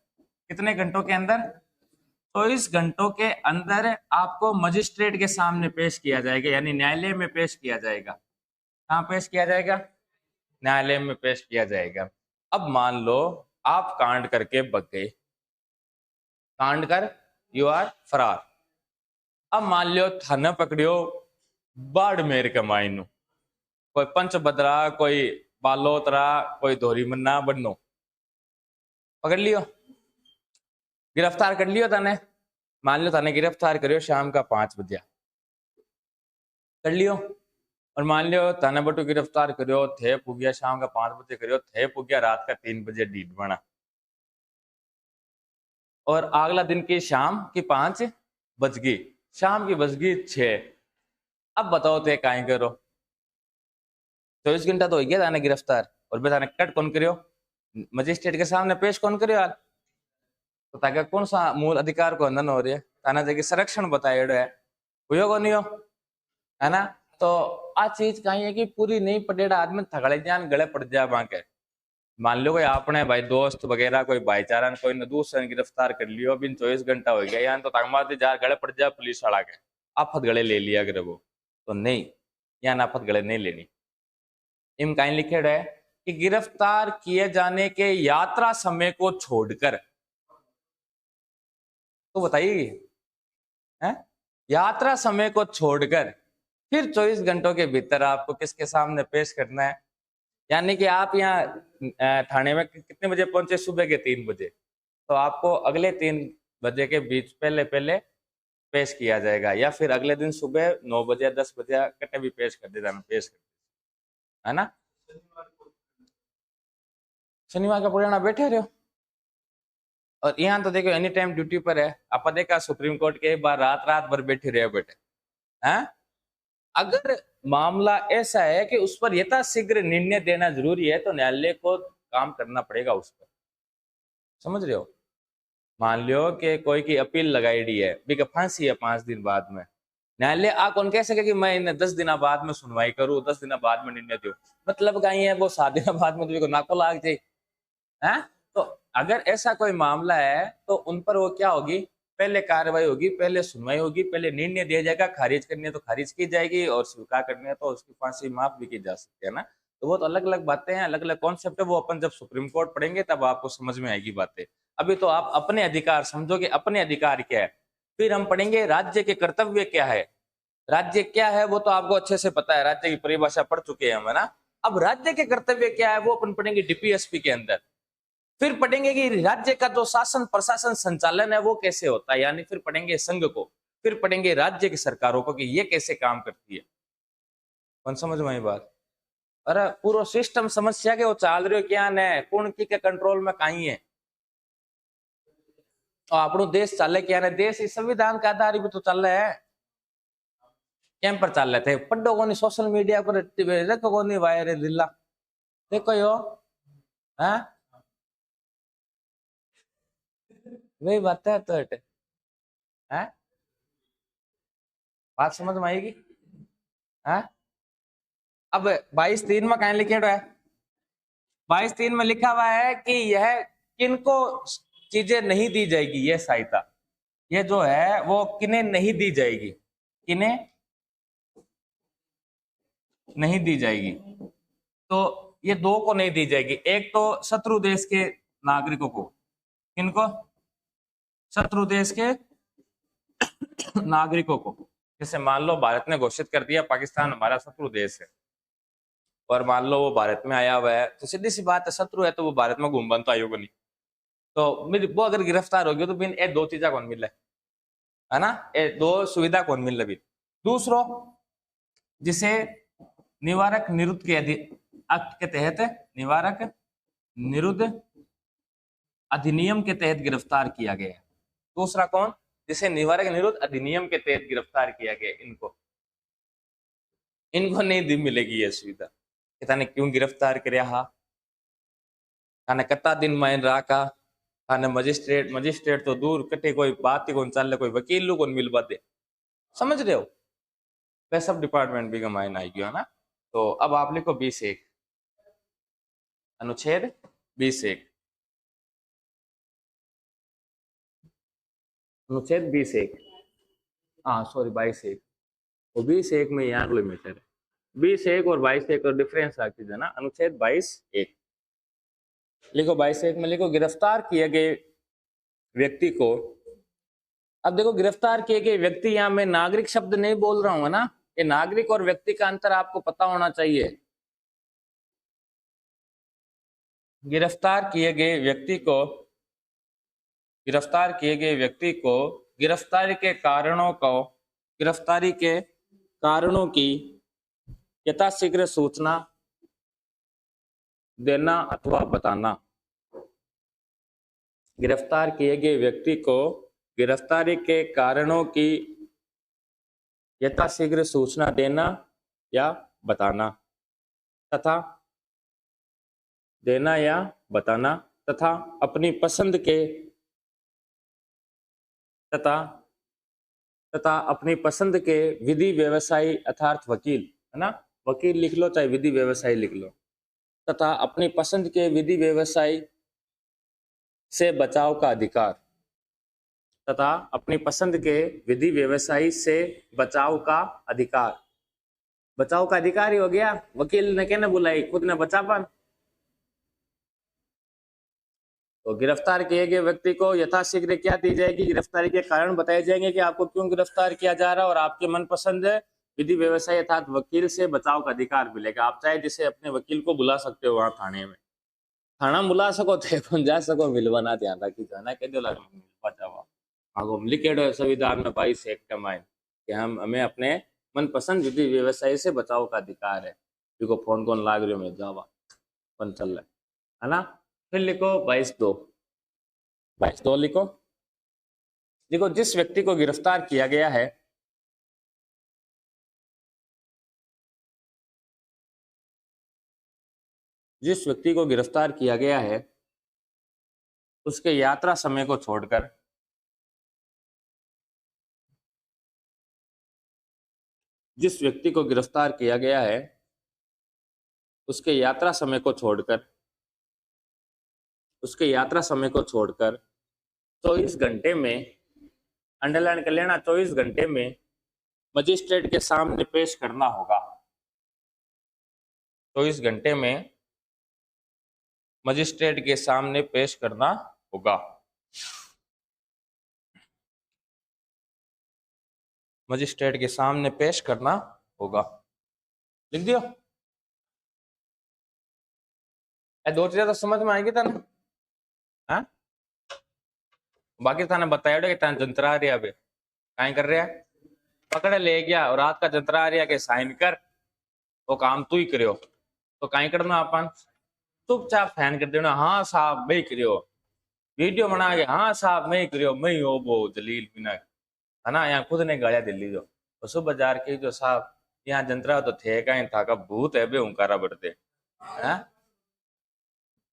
कितने घंटों के अंदर? 24 घंटों के अंदर आपको मजिस्ट्रेट के सामने पेश किया जाएगा, यानी न्यायालय में पेश किया जाएगा। कहाँ पेश किया जाएगा? न्यायालय में पेश किया जाएगा। अब मान लो आप कांड करके बच गए, कांड कर यू आर फरार। अब मान लियो थाने पकड़ियो बाड़मेर के मायनू, कोई पंचभद्रा, कोई बालोतरा, कोई धोरी मन्ना बन्नो, पकड़ लियो, गिरफ्तार कर लियो थाने। मान लो थाने गिरफ्तार करियो शाम का 5 बजे कर लियो, और मान लियो थाने बटू गिरफ्तार करियो थे पुगिया शाम का 5 बजे करियो, थे पुगिया रात का 3 बजे डीट बना, और अगला दिन की शाम की 5 बज गई, शाम की बज गई 6। अब बताओ थे काहे करो? 24 घंटा तो हो गया थाने गिरफ्तार, और बे थाने कट कौन करियो? मजिस्ट्रेट के सामने पेश कौन करियो यार? तो ताकि कौन सा मूल अधिकार को हनन हो रही है? थाना जगह संरक्षण बताएड़ो है, हुयो को नहीं हो, है ना? तो आ चीज कहीं है कि पूरी नहीं पड़ेड़ा आदमी थकड़े जान गले पड़ जाए वहां के। मान लो कोई आपने भाई दोस्त वगैरह कोई भाईचारा ने कोई ने दूसरे गिरफ्तार कर लियो, बिन 24 घंटा हो गया यान, तो तंगमाती जार गले पड़ जाए पुलिस वाला के, आफत गले ले लिया अगर वो, तो नहीं, यान आफत गले नहीं लेनी। इम कहीं लिखे है कि गिरफ्तार किए जाने के यात्रा समय को छोड़कर, तो बताइए है, यात्रा समय को छोड़कर फिर 24 घंटों के भीतर आपको किसके सामने पेश करना है? यानी कि आप यहाँ थाने में कितने बजे पहुंचे? सुबह के 3 बजे, तो आपको अगले 3 बजे के बीच पहले पहले पेश किया जाएगा, या फिर अगले दिन सुबह 9 बजे 10 बजे कटे भी पेश कर देना, पेश कर, है ना? शनिवार का पुराना बैठे रहो, और यहाँ तो देखो एनी टाइम ड्यूटी पर है। आप देखा सुप्रीम कोर्ट के बार रात रात भर बैठे रहे बेटे, हैं? अगर मामला ऐसा है कि उस पर यथाशीघ्र निर्णय देना जरूरी है, तो न्यायालय को काम करना पड़ेगा उस पर, समझ रहे हो? मान लियो कि कोई की अपील लगाई दी है, भी फांसी है 5 दिन बाद में, न्यायालय आ कौन कह सके कि मैं इन्हें 10 दिन बाद में सुनवाई करूं, 10 दिन बाद में निर्णय दूं? मतलब कहीं है वो 7 दिन बाद में तुझे नाको लाग जाए, है? तो अगर ऐसा कोई मामला है तो उन पर वो क्या होगी? पहले कार्रवाई होगी, पहले सुनवाई होगी, पहले निर्णय दिया जाएगा, खारिज करनी है तो खारिज की जाएगी, और स्वीकार करनी है तो उसकी फांसी माफ भी की जा सकती है ना। तो वो तो अलग अलग बातें हैं, अलग अलग कॉन्सेप्ट है, वो अपन जब सुप्रीम कोर्ट पढ़ेंगे तब आपको समझ में आएगी बातें। अभी तो आप अपने अधिकार समझोगे, अपने अधिकार क्या है, फिर हम पढ़ेंगे राज्य के कर्तव्य क्या है। राज्य क्या है वो तो आपको अच्छे से पता है, राज्य की परिभाषा पढ़ चुके हैं हम, है ना? अब राज्य के कर्तव्य क्या है वो अपन पढ़ेंगे डीपीएसपी के अंदर। फिर पढ़ेंगे कि राज्य का जो शासन प्रशासन संचालन है वो कैसे होता है, यानी फिर पढ़ेंगे संघ को, फिर पढ़ेंगे राज्य की सरकारों को कि ये कैसे काम करती है। कौन समझ में आई बात? अरे पूरा सिस्टम समस्या के वो चाल रहे हो क्या न, कौन की के कंट्रोल में कहीं है, और अपनो देश चल क्या न, देश इस संविधान के आधार पर तो चल रहा है। कैम पर चल रहे थे पढ़ो को नहीं, सोशल मीडिया पर देखो को नहीं, वायरल दिल्ला देखो यो, है वही बात है। तो है बात समझ में आएगी? है अब 22(3) में कहीं लिखे है, 22(3) में लिखा हुआ है कि यह किनको चीजें नहीं दी जाएगी, यह सहायता ये जो है वो किन्हें नहीं दी जाएगी, किन्हें नहीं दी जाएगी। तो ये दो को नहीं दी जाएगी, एक तो शत्रु देश के नागरिकों को, किनको? शत्रु देश के नागरिकों को। जैसे मान लो भारत ने घोषित कर दिया पाकिस्तान हमारा शत्रु देश है, और मान लो वो भारत में आया हुआ है, तो सीधी सी बात है शत्रु है तो वो भारत में घूम बनता आयोग नहीं, तो वो अगर गिरफ्तार हो गया तो बिन ए दो चीजा कौन मिले, है ना? ए दो सुविधा कौन मिल रही? दूसरो जिसे निवारक निरुद्ध के एक्ट के तहत, निवारक निरुद्ध अधिनियम के तहत गिरफ्तार किया गया है। दूसरा कौन? जिसे निवारक निरुद्ध अधिनियम के तहत गिरफ्तार किया गया, इनको इनको नहीं दी मिलेगी ये सुविधा। थाने क्यों गिरफ्तार करया हा, थाने कत्ता दिन माइन राखा, थाने मजिस्ट्रेट तो दूर कटे, कोई बात ही कौन चल, कोई वकील कौन मिल बाते, समझ रहे हो? वह सब डिपार्टमेंट भी माइन आई गया ना। तो अब आप लिखो 20(1), अनुच्छेद 20(1), अनुच्छेद 20(1), हाँ सॉरी 22(1), वो 20(1) में यहाँ लिमिटेड है। 20(1) और 22(1) और डिफरेंस रख दीजिए ना, अनुच्छेद 22(1 लिखो। 22(1) में लिखो गिरफ्तार किए गए व्यक्ति को, अब देखो गिरफ्तार किए गए व्यक्ति, यहाँ मैं नागरिक शब्द नहीं बोल रहा हूँ ना, ये नागरिक और व्यक्ति का अंतर आपको पता होना चाहिए। गिरफ्तार किए गए व्यक्ति को, गिरफ्तार किए गए व्यक्ति को गिरफ्तारी के कारणों को, गिरफ्तारी के कारणों की यथाशीघ्र सूचना देना अथवा बताना। गिरफ्तार किए गए व्यक्ति को गिरफ्तारी के कारणों की यथाशीघ्र सूचना देना या बताना, तथा देना या बताना, तथा अपनी पसंद के तथा अपनी पसंद के विधि व्यवसायी अर्थात वकील, है ना, वकील लिख लो चाहे विधि व्यवसायी लिख लो, तथा अपनी पसंद के विधि व्यवसायी से बचाव का अधिकार, तथा अपनी पसंद के विधि व्यवसायी से बचाव का अधिकार। बचाव का अधिकार ही हो गया, वकील ने कहने बुलाई, खुद ने बचापन। तो गिरफ्तार किए गए व्यक्ति को यथाशीघ्र क्या दी जाएगी, गिरफ्तारी के कारण बताए जाएंगे कि आपको क्यों गिरफ्तार किया जा रहा है, और आपके मनपसंद विधि व्यवसायी अर्थात वकील से बचाव का अधिकार मिलेगा। आप चाहे जिसे अपने वकील को बुला सकते हो, वहां थाने में थाना बुला सको, थे जा सको, मिलवाना ध्यान रखी जाना कह दो बचावा आगो लिखेड़ो संविधान में 22(1) में कि हमें अपने मनपसंद विधि व्यवसायी से बचाव का अधिकार है। देखो फोन कौन लाग रही हो, मैं जावा अपन चल रहा है ना। फिर लिखो 22(2), 22(2) लिखो। देखो जिस व्यक्ति को गिरफ्तार किया गया है, जिस व्यक्ति को गिरफ्तार किया गया है उसके यात्रा समय को छोड़कर, जिस व्यक्ति को गिरफ्तार किया गया है उसके यात्रा समय को छोड़कर, उसके यात्रा समय को छोड़कर 24 घंटे में, अंडरलाइन कर लेना, 24 घंटे में मजिस्ट्रेट के सामने पेश करना होगा। 24 घंटे में मजिस्ट्रेट के सामने पेश करना होगा। मजिस्ट्रेट के सामने पेश करना होगा, लिख दियो। दो चीजें तो समझ में आएगी था ना, हाँ? बाकी थाने बताया कि तान जंतरा रिया बे काई कर रहा है, पकड़ ले गया और रात का जंतरा रिया के साइन कर, वो काम तू ही करियो, तो काई करना अपन चुपचाप फैन कर देना, हाँ साहब मैं करियो, वीडियो बना के हाँ साहब मैं करियो, मैं हो वो जलील बिना, है ना। यहाँ खुद ने गालियां दिल्ली जो पशु बाजार के जो साहब यहाँ जंतरा तो थे कहीं था का भूत है बे उनकारा बढ़ते हैं,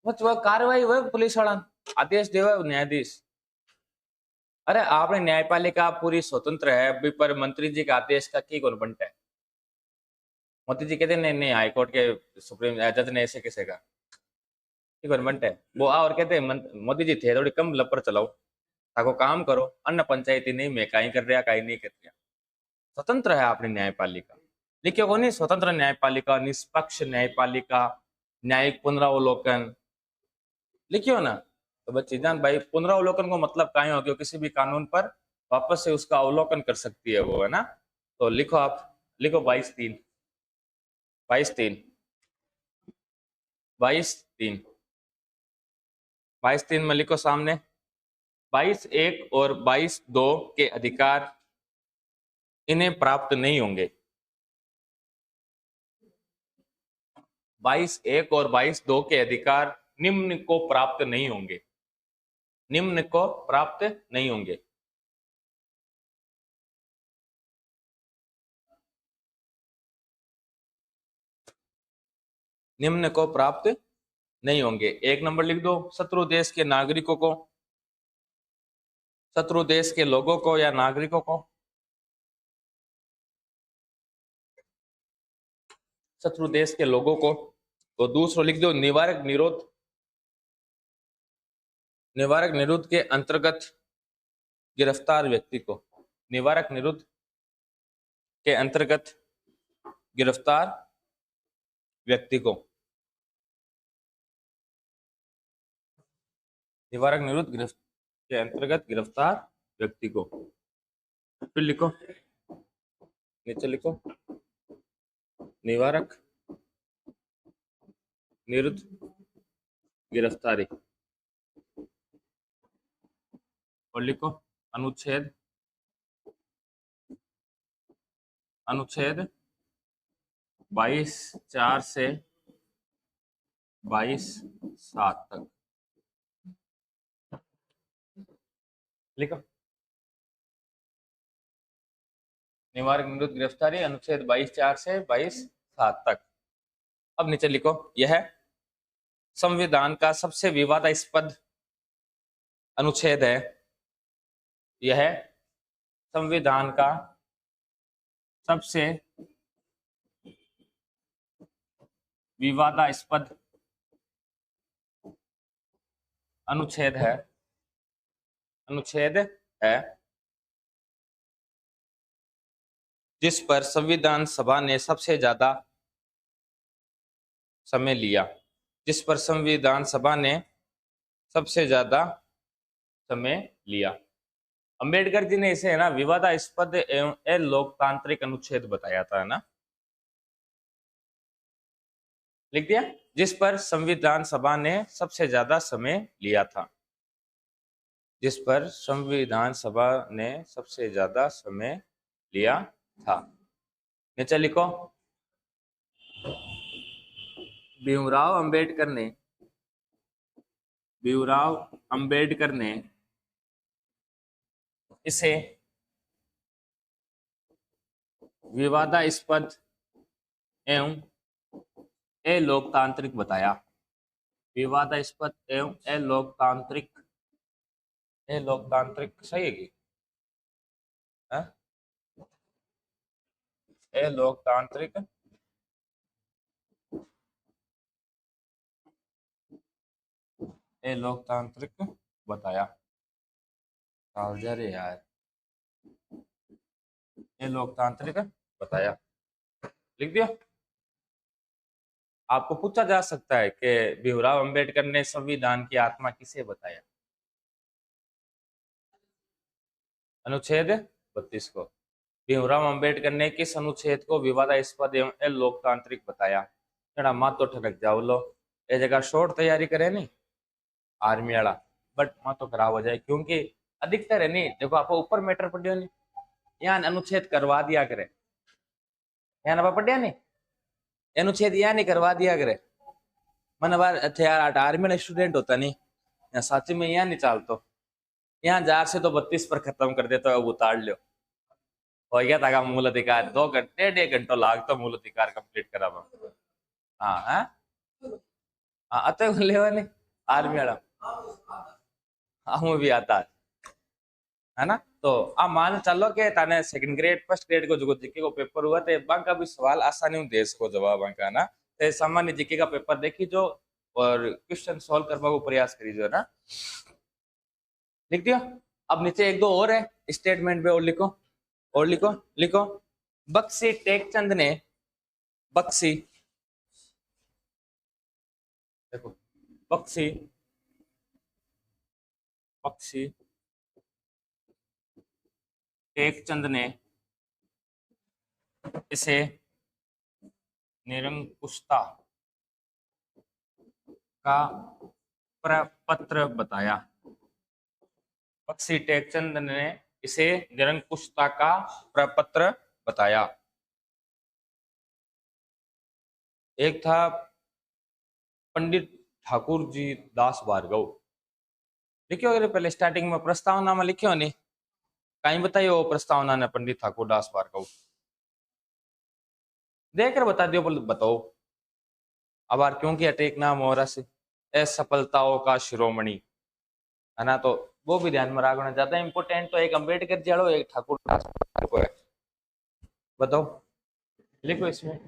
वो कार्रवाई हुए पुलिस वाला आदेश देवे न्यायाधीश। अरे आपने न्यायपालिका पूरी स्वतंत्र है भी, पर मंत्री जी का आदेश का की कौन बनता है। मोदी जी कहते नहीं नहीं, हाईकोर्ट के सुप्रीम जज ने ऐसे कैसे कहा, कौन बनता है वो और कहते हैं मोदी जी थे थोड़ी कम लपर चलाओ, ताको काम करो, अन्य पंचायती नहीं मैं कहीं कर रहा कहीं नहीं कर रहा। स्वतंत्र है अपनी न्यायपालिका, लिखियो को नहीं, स्वतंत्र न्यायपालिका, निष्पक्ष न्यायपालिका, न्यायिक पुनरावलोकन लिखियो ना। तो बच्चे जान भाई पुनरावलोकन को मतलब कहीं हो गया, किसी भी कानून पर वापस से उसका अवलोकन कर सकती है वो, है ना। तो लिखो आप, लिखो 22(3), 22(3), 22(3), 22(3) में लिखो सामने 22(1) और 22(2) के अधिकार इन्हें प्राप्त नहीं होंगे। 22(1) और 22(2) के अधिकार निम्न को प्राप्त नहीं होंगे, निम्न को प्राप्त नहीं होंगे। निम्न को प्राप्त नहीं होंगे। एक नंबर लिख दो, शत्रु देश के नागरिकों को, शत्रु देश के लोगों को या नागरिकों को, शत्रु देश के लोगों को। तो दूसरा लिख दो निवारक निरोध, निवारक निरोध के अंतर्गत गिरफ्तार व्यक्ति को, निवारक निरुद्ध के अंतर्गत गिरफ्तार व्यक्ति को, निवारक निरुद्ध के अंतर्गत गिरफ्तार व्यक्ति को। फिर लिखो, नीचे लिखो, निवारक निरुद्ध गिरफ्तारी। और लिखो अनुच्छेद 22(4) से 22(7) तक लिखो। निवारक निरुद्ध गिरफ्तारी अनुच्छेद 22(4) से 22(7) तक। अब नीचे लिखो, यह संविधान का सबसे विवादास्पद अनुच्छेद है। यह संविधान का सबसे विवादास्पद अनुच्छेद है, जिस पर संविधान सभा ने सबसे ज्यादा समय लिया, जिस पर संविधान सभा ने सबसे ज्यादा समय लिया। अंबेडकर जी ने इसे है ना विवादास्पद एवं अलोकतांत्रिक अनुच्छेद बताया था, है ना, लिख दिया, जिस पर संविधान सभा ने सबसे ज्यादा समय लिया था, जिस पर संविधान सभा ने सबसे ज्यादा समय लिया था। नीचे लिखो, भीमराव अंबेडकर ने इसे विवादास्पद एवं अलोकतांत्रिक बताया। विवादास्पद एवं अलोकतांत्रिक सही है कि अलोकतांत्रिक बताया। यार लोकतांत्रिक बताया, लिख दिया। आपको पूछा जा सकता है कि भीमराव अंबेडकर ने संविधान की आत्मा किसे बताया? अनुच्छेद 32 को। भीमराव अंबेडकर ने किस अनुच्छेद को विवादास्पद एवं अलोकतांत्रिक बताया? जरा माँ तो ठनक जाओ लो, ये जगह शॉर्ट तैयारी करे नहीं आर्मी वाला, बट माँ तो खराब हो जाए, क्योंकि अधिकतर है नहीं, देखो आप ऊपर मैटर पढ़ियो नहीं, यहाँ अनुच्छेद करवा दिया करे, यहाँ ना पढ़िया नहीं, अनुच्छेद यहाँ नहीं करवा दिया करे। मन बार यार आर्मी में स्टूडेंट होता नहीं, यहाँ साची में यहाँ नहीं चालतो, यहाँ 4 से तो 32 पर खत्म कर देता है, उतार लो हो गया था मूल अधिकार। 2 घंटे 1.5 घंटा लाग तो मूल अधिकार कंप्लीट करा। हाँ हाँ अतः लेवा नहीं आर्मी वाला भी आता है ना। तो आप मान चलो कि ताने सेकंड ग्रेड फर्स्ट ग्रेड को जो जीके को पेपर हुआ तो बांका भी सवाल आसानी देश को जवाब बांका ना, तो सामान्य जीके का पेपर देखी जो और क्वेश्चन सॉल्व करने को प्रयास करी जो ना, लिख दिया। अब नीचे 1-2 और है स्टेटमेंट पे, और लिखो बख्शी टेकचंद ने, बख्शी देखो बख्शी टेकचंद ने इसे निरंकुशता का प्रपत्र बताया। बख्शी टेकचंद ने इसे निरंकुशता का प्रपत्र बताया। एक था पंडित ठाकुर जी दास भार्गव, लिखियो अगर पहले स्टार्टिंग में प्रस्तावना में लिखियो नहीं, कहीं बताइए वो प्रस्तावना ने पंडित ठाकुर दास भार्गव देखकर बता दियो, बताओ अब यार क्योंकि अटैक नाम हो रहा से असफलताओं का शिरोमणि है ना, तो वो भी ध्यान में रखना। ज्यादा इंपोर्टेंट तो एक अंबेडकर जी एक ठाकुर दास भार्गव है, बताओ लिखो इसमें।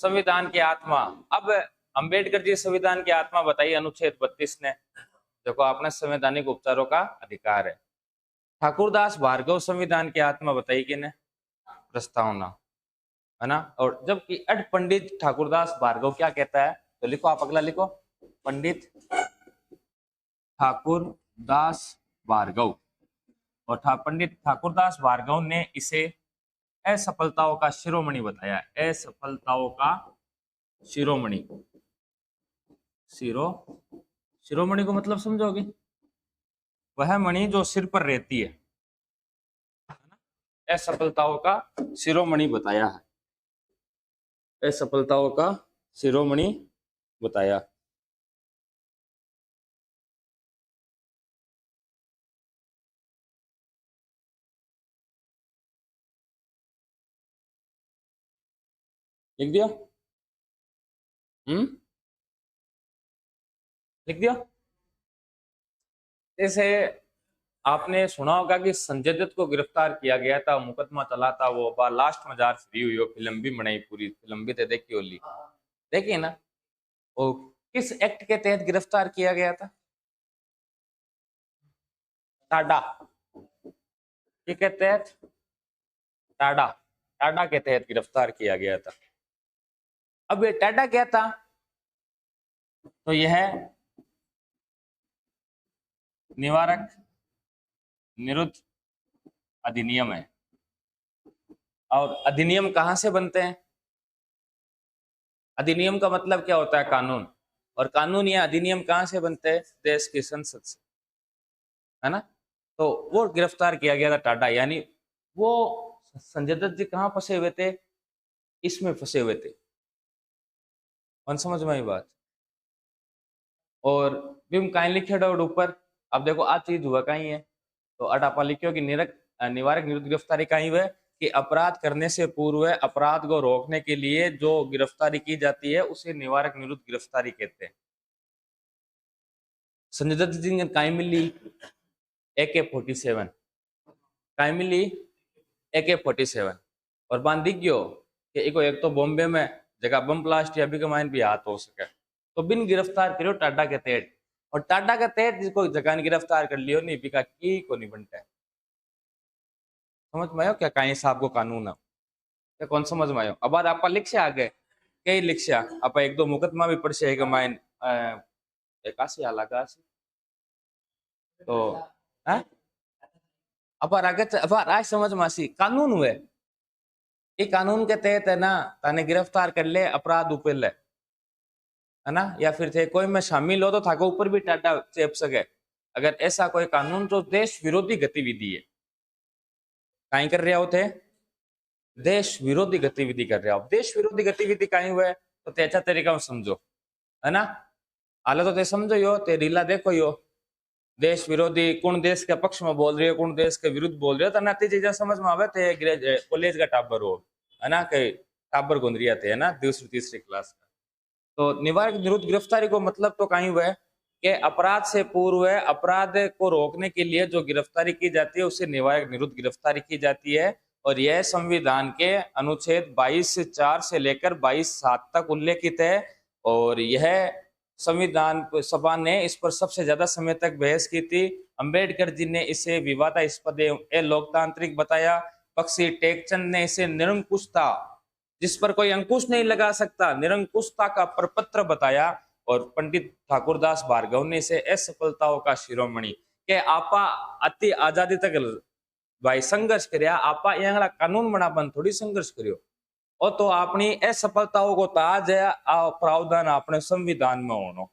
संविधान की आत्मा, अब अंबेडकर जी संविधान की आत्मा बताई अनुच्छेद 32 ने, देखो अपने संवैधानिक उपचारों का अधिकार है। ठाकुरदास भार्गव संविधान की आत्मा बताई किने? प्रस्तावना, है ना। और जबकि अड पंडित ठाकुरदास भार्गव क्या कहता है, तो लिखो आप अगला लिखो, पंडित ठाकुरदास भार्गव। और पंडित ठाकुरदास भार्गव ने इसे असफलताओं का शिरोमणि बताया। असफलताओं का शिरोमणि, शिरोमणि को मतलब समझोगे, वह मणि जो सिर पर रहती है, असफलताओं का शिरोमणि बताया है। असफलताओं का शिरोमणि बताया। लिख दिया? लिख दिया? जैसे आपने सुना होगा कि संजय दत्त को गिरफ्तार किया गया था, मुकदमा चला था, वो बार लास्ट में जार फ्री हुई हो, फिल्म भी बनाई, पूरी फिल्म भी तो देखी होली, देखिए ना। वो किस एक्ट के तहत गिरफ्तार किया गया था? टाडा के तहत, टाडा टाडा के तहत गिरफ्तार किया गया था। अब ये टाडा क्या था? तो यह निवारक निरुद्ध अधिनियम है। और अधिनियम कहां से बनते हैं? अधिनियम का मतलब क्या होता है? कानून। और कानून या अधिनियम कहां से बनते हैं? देश की संसद से, है ना। तो वो गिरफ्तार किया गया था टाडा, यानी वो संजय दत्त जी कहाँ फंसे हुए थे? इसमें फंसे हुए थे। कौन समझ में आई बात? और बिम काई लिखे डोड ऊपर, अब देखो आ चीज हुआ कहीं है, तो अटापा लिखियो कि निवारक निरुद्ध गिरफ्तारी कहीं हुआ कि अपराध करने से पूर्व अपराध को रोकने के लिए जो गिरफ्तारी की जाती है उसे निवारक निरुद्ध गिरफ्तारी कहते हैं। संजय दत्त जी ने कहीं मिली? AK-47 कहीं मिली? AK-47। और बांध दिख गयो कि एक तो बॉम्बे में जगह बम ब्लास्ट या अभी के माइन भी हाथ हो सके, तो बिन गिरफ्तार करो टाडा के तहत। और टाडा के तहत जिसको जगह ने गिरफ्तार कर लियो नहीं बिका की को नहीं बनता है। समझ में आयो क्या कहीं साहब को कानून है? क्या कौन समझ में आयो? अब बार आप लिख से आगे कई लिख से आप एक दो मुकदमा भी पड़ से माइन एकासी हालाका तो है। अब आगे अब आज समझ में आसी कानून हुए, ये कानून के तहत है ना, ताने गिरफ्तार कर ले अपराध ऊपर ले, है ना। या फिर थे कोई में शामिल हो तो था ऊपर भी टाटा चेप सके, अगर ऐसा कोई कानून जो देश विरोधी गतिविधि है, कहीं कर रहे हो थे देश विरोधी गतिविधि कर रहे हो। देश विरोधी गतिविधि कहीं हुए तो ते अच्छा तरीका में समझो, है ना। हाल तो ते समझो यो, ते रीला देखो यो, देश विरोधी कौन देश के पक्ष में बोल रही हो, कौन देश के विरुद्ध बोल रहे हो, तो ना चीजें समझ में आवे। थे कॉलेज का टाबर हो, है ना, कई टाबर गुंदरिया थे, है ना, दूसरी तीसरी क्लास का। तो निवारक निरुद्ध गिरफ्तारी को मतलब तो कहीं हुआ है कि अपराध से पूर्व अपराध को रोकने के लिए जो गिरफ्तारी की जाती है उसे निवारक निरुद्ध गिरफ्तारी की जाती है। और यह संविधान के अनुच्छेद 22(4) से लेकर 22(7) तक उल्लेखित है। और यह संविधान सभा ने इस पर सबसे ज्यादा समय तक बहस की थी। अंबेडकर जी ने इसे विवादास्पद लोकतांत्रिक बताया। पक्षी टेकचंद ने इसे निरंकुशता, जिस पर कोई अंकुश नहीं लगा सकता, निरंकुशता का प्रपत्र बताया। और पंडित ठाकुरदास भार्गव ने इसे असफलताओं का शिरोमणि के आपा अति आजादी तक भाई संघर्ष કર્યા। आपा यहाँ कानून बनावन थोड़ी संघर्ष કર્યો, और तो अपनी असफलताओं को ताज है आ प्रावधान अपने संविधान में होनो।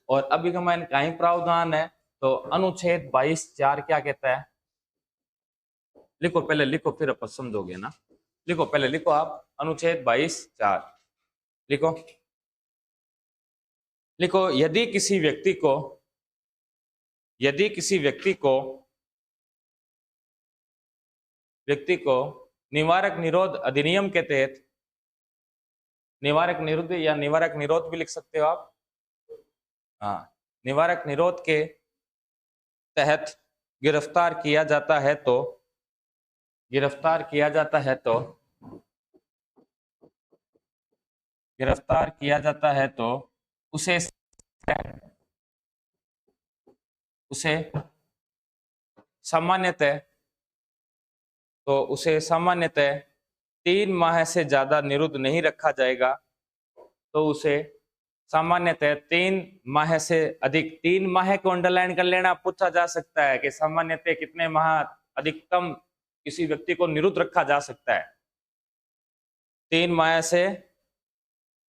और अभी का मान कहीं प्रावधान है, तो अनुच्छेद 22(4) क्या कहता है? लिखो पहले, लिखो फिर अपन समझोगे ना। लिखो पहले, लिखो आप अनुच्छेद 22(4) लिखो। लिखो यदि किसी व्यक्ति को, यदि किसी व्यक्ति को निवारक निरोध अधिनियम के तहत, निवारक निरोध या निवारक निरोध भी लिख सकते हो आप, हाँ, निवारक निरोध के तहत गिरफ्तार किया जाता है तो, गिरफ्तार किया जाता है तो, गिरफ्तार किया जाता है तो उसे उसे सामान्यतः 3 माह से ज्यादा निरुद्ध नहीं रखा जाएगा। तो उसे सामान्यतः 3 माह से अधिक, 3 माह को अंडरलाइन कर लेना, पूछा जा सकता है कि सामान्यतः कितने माह अधिकतम किसी व्यक्ति को निरुद्ध रखा जा सकता है। 3 माह से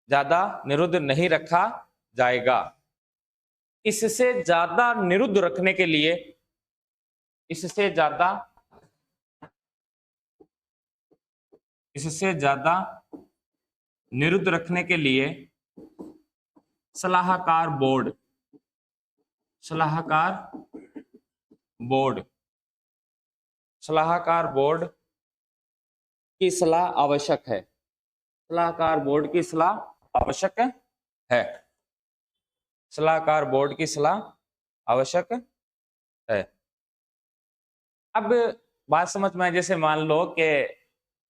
ज्यादा निरुद्ध नहीं रखा जाएगा। इससे ज्यादा निरुद्ध रखने के लिए, इससे ज्यादा निरुद्ध रखने के लिए सलाहकार बोर्ड की सलाह आवश्यक है। सलाहकार बोर्ड की सलाह आवश्यक है। सलाहकार बोर्ड की सलाह आवश्यक है। अब बात समझ में, जैसे मान लो कि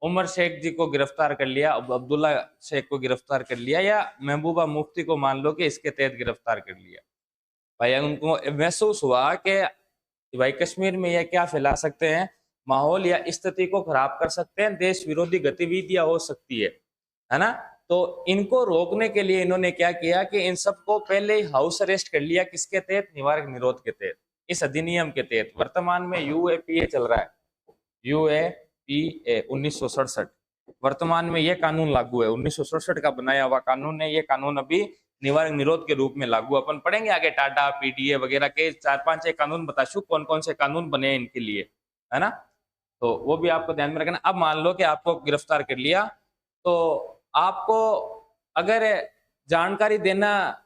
उमर शेख जी को गिरफ्तार कर लिया, अब्दुल्ला शेख को गिरफ्तार कर लिया, या महबूबा मुफ्ती को मान लो कि इसके तहत गिरफ्तार कर लिया। भाई उनको महसूस हुआ कि भाई कश्मीर में यह क्या फैला सकते हैं, माहौल या स्थिति को खराब कर सकते हैं, देश विरोधी गतिविधियां हो सकती है ना। तो इनको रोकने के लिए इन्होंने क्या किया कि इन सबको पहले ही हाउस अरेस्ट कर लिया। किसके तहत? निवारक निरोध के तहत, इस अधिनियम के तहत। वर्तमान में यूएपीए चल रहा है, यूएपीए 1967। वर्तमान में यह कानून लागू है, 1967 का बनाया हुआ कानून है। ये कानून अभी निवारक निरोध के रूप में लागू, अपन पढ़ेंगे आगे टाटा पीडीए वगैरह के 4-5 कानून बताशु कौन कौन से कानून बने इनके लिए, है ना। तो वो भी आपको ध्यान में रखना। अब मान लो कि आपको गिरफ्तार कर लिया, तो आपको अगर जानकारी देना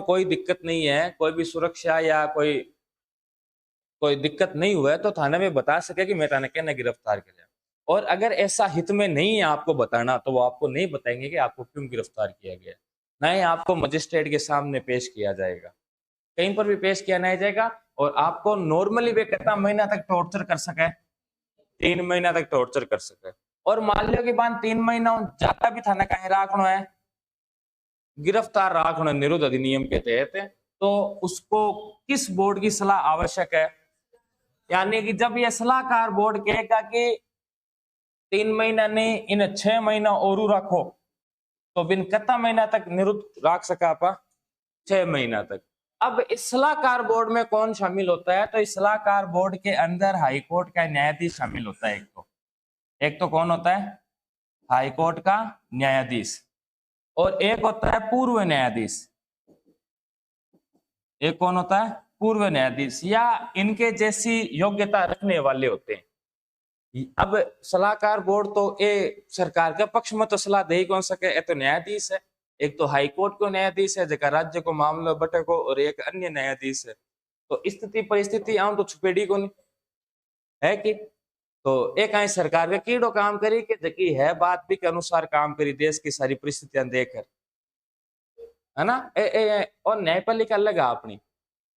कोई दिक्कत नहीं है, कोई भी सुरक्षा या कोई दिक्कत नहीं हुआ है, तो थाने में बता सके कि मैं थाने के गिरफ्तार कर लिया। और अगर ऐसा हित में नहीं है आपको बताना, तो वो आपको नहीं बताएंगे कि आपको क्यों गिरफ्तार किया गया। ना ही आपको मजिस्ट्रेट के सामने पेश किया जाएगा, कहीं पर भी पेश किया नहीं जाएगा। और आपको नॉर्मली वे कितना महीना तक टॉर्चर कर सके? 3 महीना तक टॉर्चर कर सके। और मान लो कि बाद 3 महीना ज्यादा भी थाना कहीं राखना है, गिरफ्तार राखना निरुद्ध अधिनियम के तहत, तो उसको किस बोर्ड की सलाह आवश्यक है? यानी कि जब यह सलाहकार बोर्ड कहेगा कि 3 महीना नहीं, इन 6 महीना और रखो, तो बिन कितना महीना तक निरुद्ध रख सका आपा? 6 महीना तक। अब इस सलाहकार बोर्ड में कौन शामिल होता है? तो इस सलाहकार बोर्ड के अंदर हाईकोर्ट का न्यायाधीश शामिल होता है। एक तो कौन होता है? हाईकोर्ट का न्यायाधीश। और एक होता है पूर्व न्यायाधीश। एक कौन होता है? पूर्व न्यायाधीश, या इनके जैसी योग्यता रखने वाले होते हैं। अब सलाहकार बोर्ड तो ये सरकार के पक्ष में तो सलाह दे ही कौन सके, ये तो न्यायाधीश है। एक तो हाईकोर्ट को न्यायाधीश है जगह राज्य को मामला बटे को, और एक अन्य न्यायाधीश है। तो स्थिति परिस्थिति आऊं तो छुपेड़ी को नहीं है कि, तो एक आई सरकार के कीड़ो काम करी कि जकी है बात भी के अनुसार काम करी, देश की सारी परिस्थितियां देखकर, है ना। और न्यायपालिका अलग है अपनी,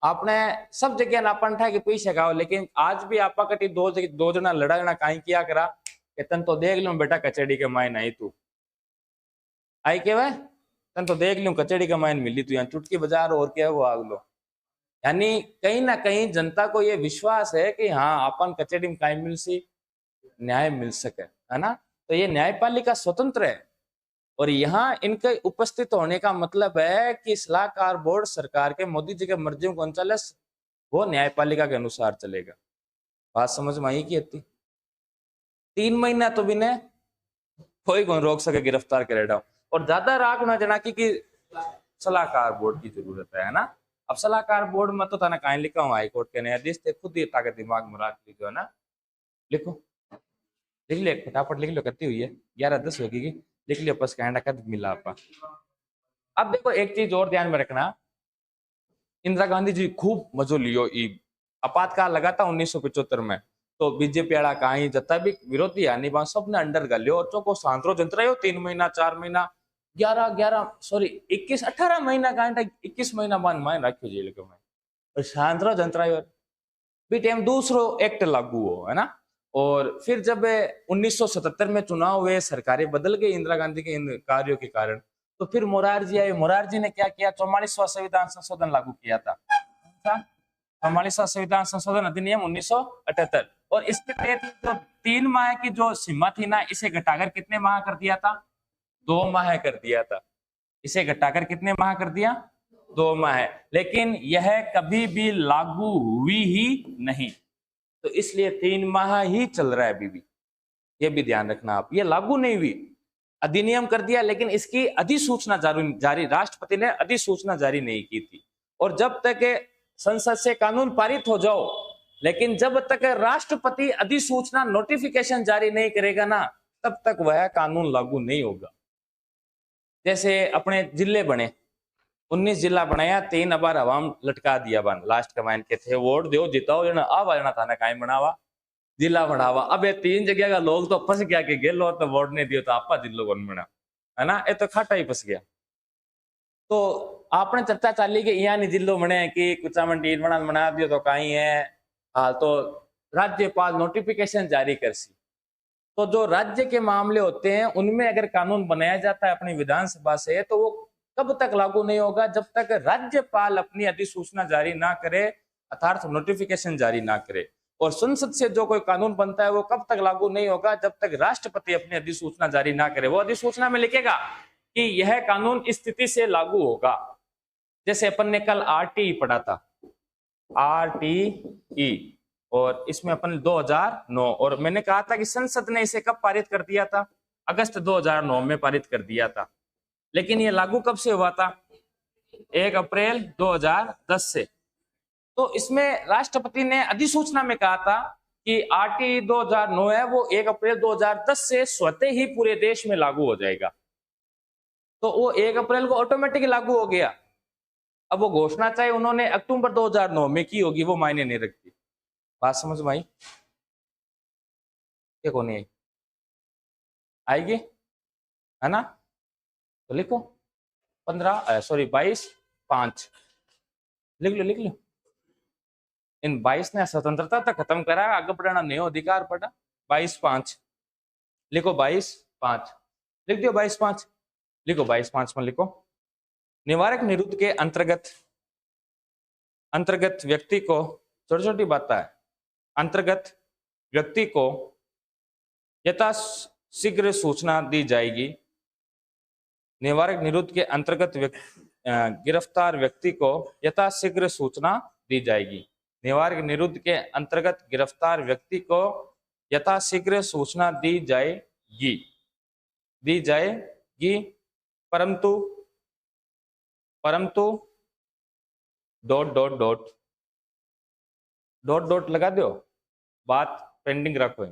आपने सब जगह नापन था कि पीछे गाओ, लेकिन आज भी आपा कटी दो जना लड़ाना कहीं किया करा कि तन तो देख लूं बेटा कचेड़ी के मायन आई तू आई के वह तन तो देख लूं कचेड़ी के मायन मिली तू, यहाँ चुटकी बाजार और क्या वो आग लो। यानी कहीं ना कहीं जनता को ये विश्वास है कि हाँ अपन कचेड़ी में कहीं मिल सी न्याय मिल सके, है ना। तो ये न्यायपालिका स्वतंत्र है, और यहाँ इनके उपस्थित होने का मतलब है कि सलाहकार बोर्ड सरकार के मोदी जी के मर्जी को चले, वो न्यायपालिका के अनुसार चलेगा। बात समझ में आई कि 3 महीना तो बिना कोई कौन रोक सके गिरफ्तार करेगा। और ज्यादा राग ना जना की सलाहकार बोर्ड की जरूरत है ना। अब सलाहकार बोर्ड में तो थाना कहीं लिखा हुआ हाईकोर्ट के न्यायाधीश थे, खुद ही ताकत दिमाग में रख लीजिए, है ना। लिखो, लिख लिया फटाफट लिख लो, करती हुई है 11:10 होगी, लिख लिया बस कहना कद मिला आपा। अब देखो एक चीज और ध्यान में रखना, इंदिरा गांधी जी खूब मजो लियो आपातकाल लगा था 1975 में, तो बीजेपी वाला कहीं जता भी विरोधी आनी बात सबने अंडर कर लियो, और चौको सांतरो जंतरा 3 महीना 4 महीना 18 महीना कहीं 21 महीना बाद मान रखियो जेल के में, और सांतरो जंतरा भी टाइम दूसरो एक्ट लागू हो, है ना। और फिर जब 1977 में चुनाव हुए, सरकारें बदल गई इंदिरा गांधी के इन कार्यों के कारण, तो फिर मोरारजी आए। मोरारजी ने क्या किया? 44वां संविधान संशोधन लागू किया था। 44वां संविधान संशोधन अधिनियम 1978। और इसके तहत जो 3 माह की जो सीमा थी ना, इसे घटाकर कितने माह कर दिया था? 2 माह कर दिया था। इसे घटाकर कितने माह कर दिया? 2 माह। लेकिन यह कभी भी लागू हुई ही नहीं, तो इसलिए 3 माह ही चल रहा है अभी भी। ये भी ध्यान रखना आप, ये लागू नहीं हुई, अधिनियम कर दिया लेकिन इसकी अधिसूचना जारी राष्ट्रपति ने अधिसूचना जारी नहीं की थी। और जब तक संसद से कानून पारित हो जाओ, लेकिन जब तक राष्ट्रपति अधिसूचना नोटिफिकेशन जारी नहीं करेगा ना, तब तक वह कानून लागू नहीं होगा। जैसे अपने जिले बने, 19 जिला बनाया, 3 अबार हवाम लटका दिया बन, लास्ट कमाइन के थे वोट दो जिताओ, अब आना था ना कायम बनावा जिला बढ़ावा। अब ये 3 जगह का लोग तो फंस गया कि गेलो तो वोट नहीं दियो तो आपा जिलो कौन बना, है ना, ये तो खाटा ही फंस गया। तो आपने चर्चा चाली कि यहाँ नहीं जिलो बने कि कुचामन टीर बना दियो तो कहीं है हाल, तो राज्यपाल नोटिफिकेशन जारी कर सी। तो जो राज्य के मामले होते हैं उनमें अगर कानून बनाया जाता है अपनी विधानसभा से, तो वो कब तक लागू नहीं होगा? जब तक राज्यपाल अपनी अधिसूचना जारी ना करे, अर्थात नोटिफिकेशन जारी ना करे। और संसद से जो कोई कानून बनता है वो कब तक लागू नहीं होगा? जब तक राष्ट्रपति अपनी अधिसूचना जारी ना करे। वो अधिसूचना में लिखेगा कि यह कानून इस स्थिति से लागू होगा। जैसे अपन ने कल आरटीई पढ़ा था, आरटीई, और इसमें अपन 2009, और मैंने कहा था कि संसद ने इसे कब पारित कर दिया था? अगस्त 2009 में पारित कर दिया था। लेकिन ये लागू कब से हुआ था? 1 अप्रैल 2010 से। तो इसमें राष्ट्रपति ने अधिसूचना में कहा था कि आरटीई 2009 है वो 1 अप्रैल 2010 से स्वतः ही पूरे देश में लागू हो जाएगा। तो वो 1 अप्रैल को ऑटोमेटिक लागू हो गया। अब वो घोषणा चाहे उन्होंने अक्टूबर 2009 में की होगी, वो मायने नहीं रखती। बात समझ में आई? क्या कौन आई? आएगी, है ना? तो लिखो 22/5 लिख लो। इन 22 ने स्वतंत्रता तक खत्म करा, आगे बढ़ना नहीं अधिकार पड़ा। 22/5 लिखो, 22/5 लिख दियो, 22/5 लिखो, 22/5 में लिखो। निवारक निरुद्ध के अंतर्गत व्यक्ति को, छोटी छोटी बात है, अंतर्गत व्यक्ति को यथाशीघ्र सूचना दी जाएगी। निवारक निरुद्ध के अंतर्गत गिरफ्तार व्यक्ति को यथाशीघ्र सूचना दी जाएगी। निवारक निरुद्ध के अंतर्गत गिरफ्तार व्यक्ति को यथाशीघ्र सूचना दी जाएगी, परंतु डॉट लगा दो, बात पेंडिंग रखो,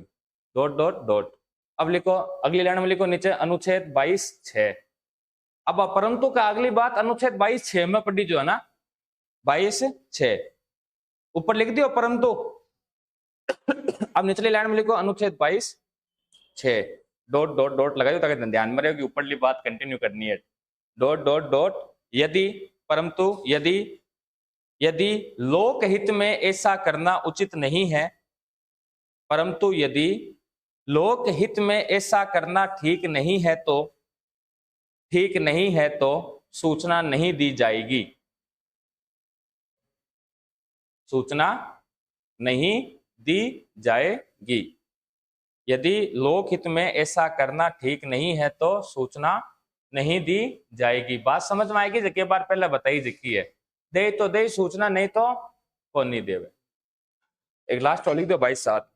डॉट। अब लिखो, अगली लाइन में लिखो नीचे अनुच्छेद 22(6). अब परंतु का अगली बात अनुच्छेद 22(6) में पढ़ी जो है ना, 22(6) ऊपर लिख दियो परंतु। अब निचली लाइन में लिखो अनुच्छेद 22(6), डॉट लगा दो ताकि ध्यान में रहे कि ऊपरली बात कंटिन्यू करनी है। डॉट यदि, परंतु यदि लोकहित में ऐसा करना उचित नहीं है, परंतु यदि लोकहित में ऐसा करना ठीक नहीं है तो सूचना नहीं दी जाएगी। सूचना नहीं दी जाएगी। यदि लोकहित में ऐसा करना ठीक नहीं है तो सूचना नहीं दी जाएगी। बात समझ में आएगी? जबकि बार पहले बताई जिकी है, दे तो दे सूचना, नहीं तो कौन नहीं देवे। एक लास्ट और लिख दो 22(7)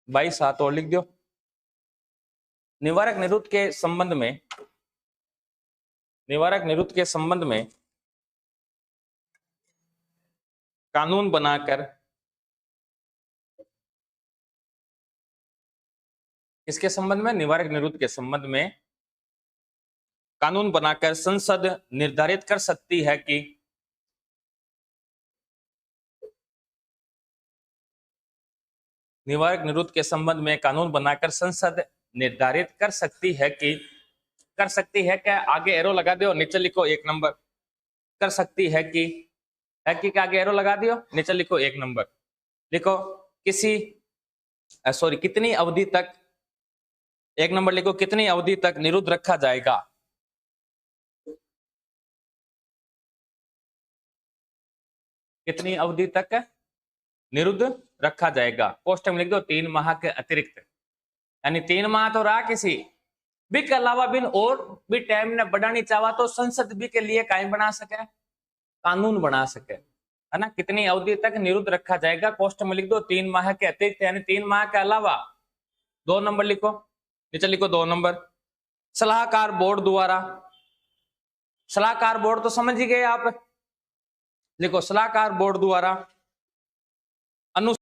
22(7) और लिख दो। निवारक निरुद्ध के संबंध में कानून बनाकर, इसके संबंध में, निवारक निरुद्ध के संबंध में कानून बनाकर संसद निर्धारित कर सकती है कि निवारक निरुद्ध के संबंध में कानून बनाकर संसद निर्धारित कर सकती है कि आगे एरो लगा दो, नीचे लिखो 1 नंबर। कर सकती है कि के आगे एरो लगा दियो, नीचे लिखो 1 नंबर। लिखो कितनी अवधि तक, 1 नंबर लिखो, कितनी अवधि तक निरुद्ध रखा जाएगा। कितनी अवधि तक निरुद्ध रखा जाएगा? कोष्टक में लिख दो 3 माह के अतिरिक्त, यानी 3 माह तो रहा किसी भी के अलावा बिन और भी टाइम ने बढ़ानी चाहवा तो संसद भी के लिए कायम बना सके, कानून बना सके, है ना। कितनी अवधि तक निरुद्ध रखा जाएगा? कोष्टक में लिख दो 3 माह के अतिरिक्त, यानी 3 माह के अलावा। 2 नंबर लिखो, नीचे लिखो 2 नंबर। सलाहकार बोर्ड द्वारा, सलाहकार बोर्ड तो समझ ही गए आप, लिखो सलाहकार बोर्ड द्वारा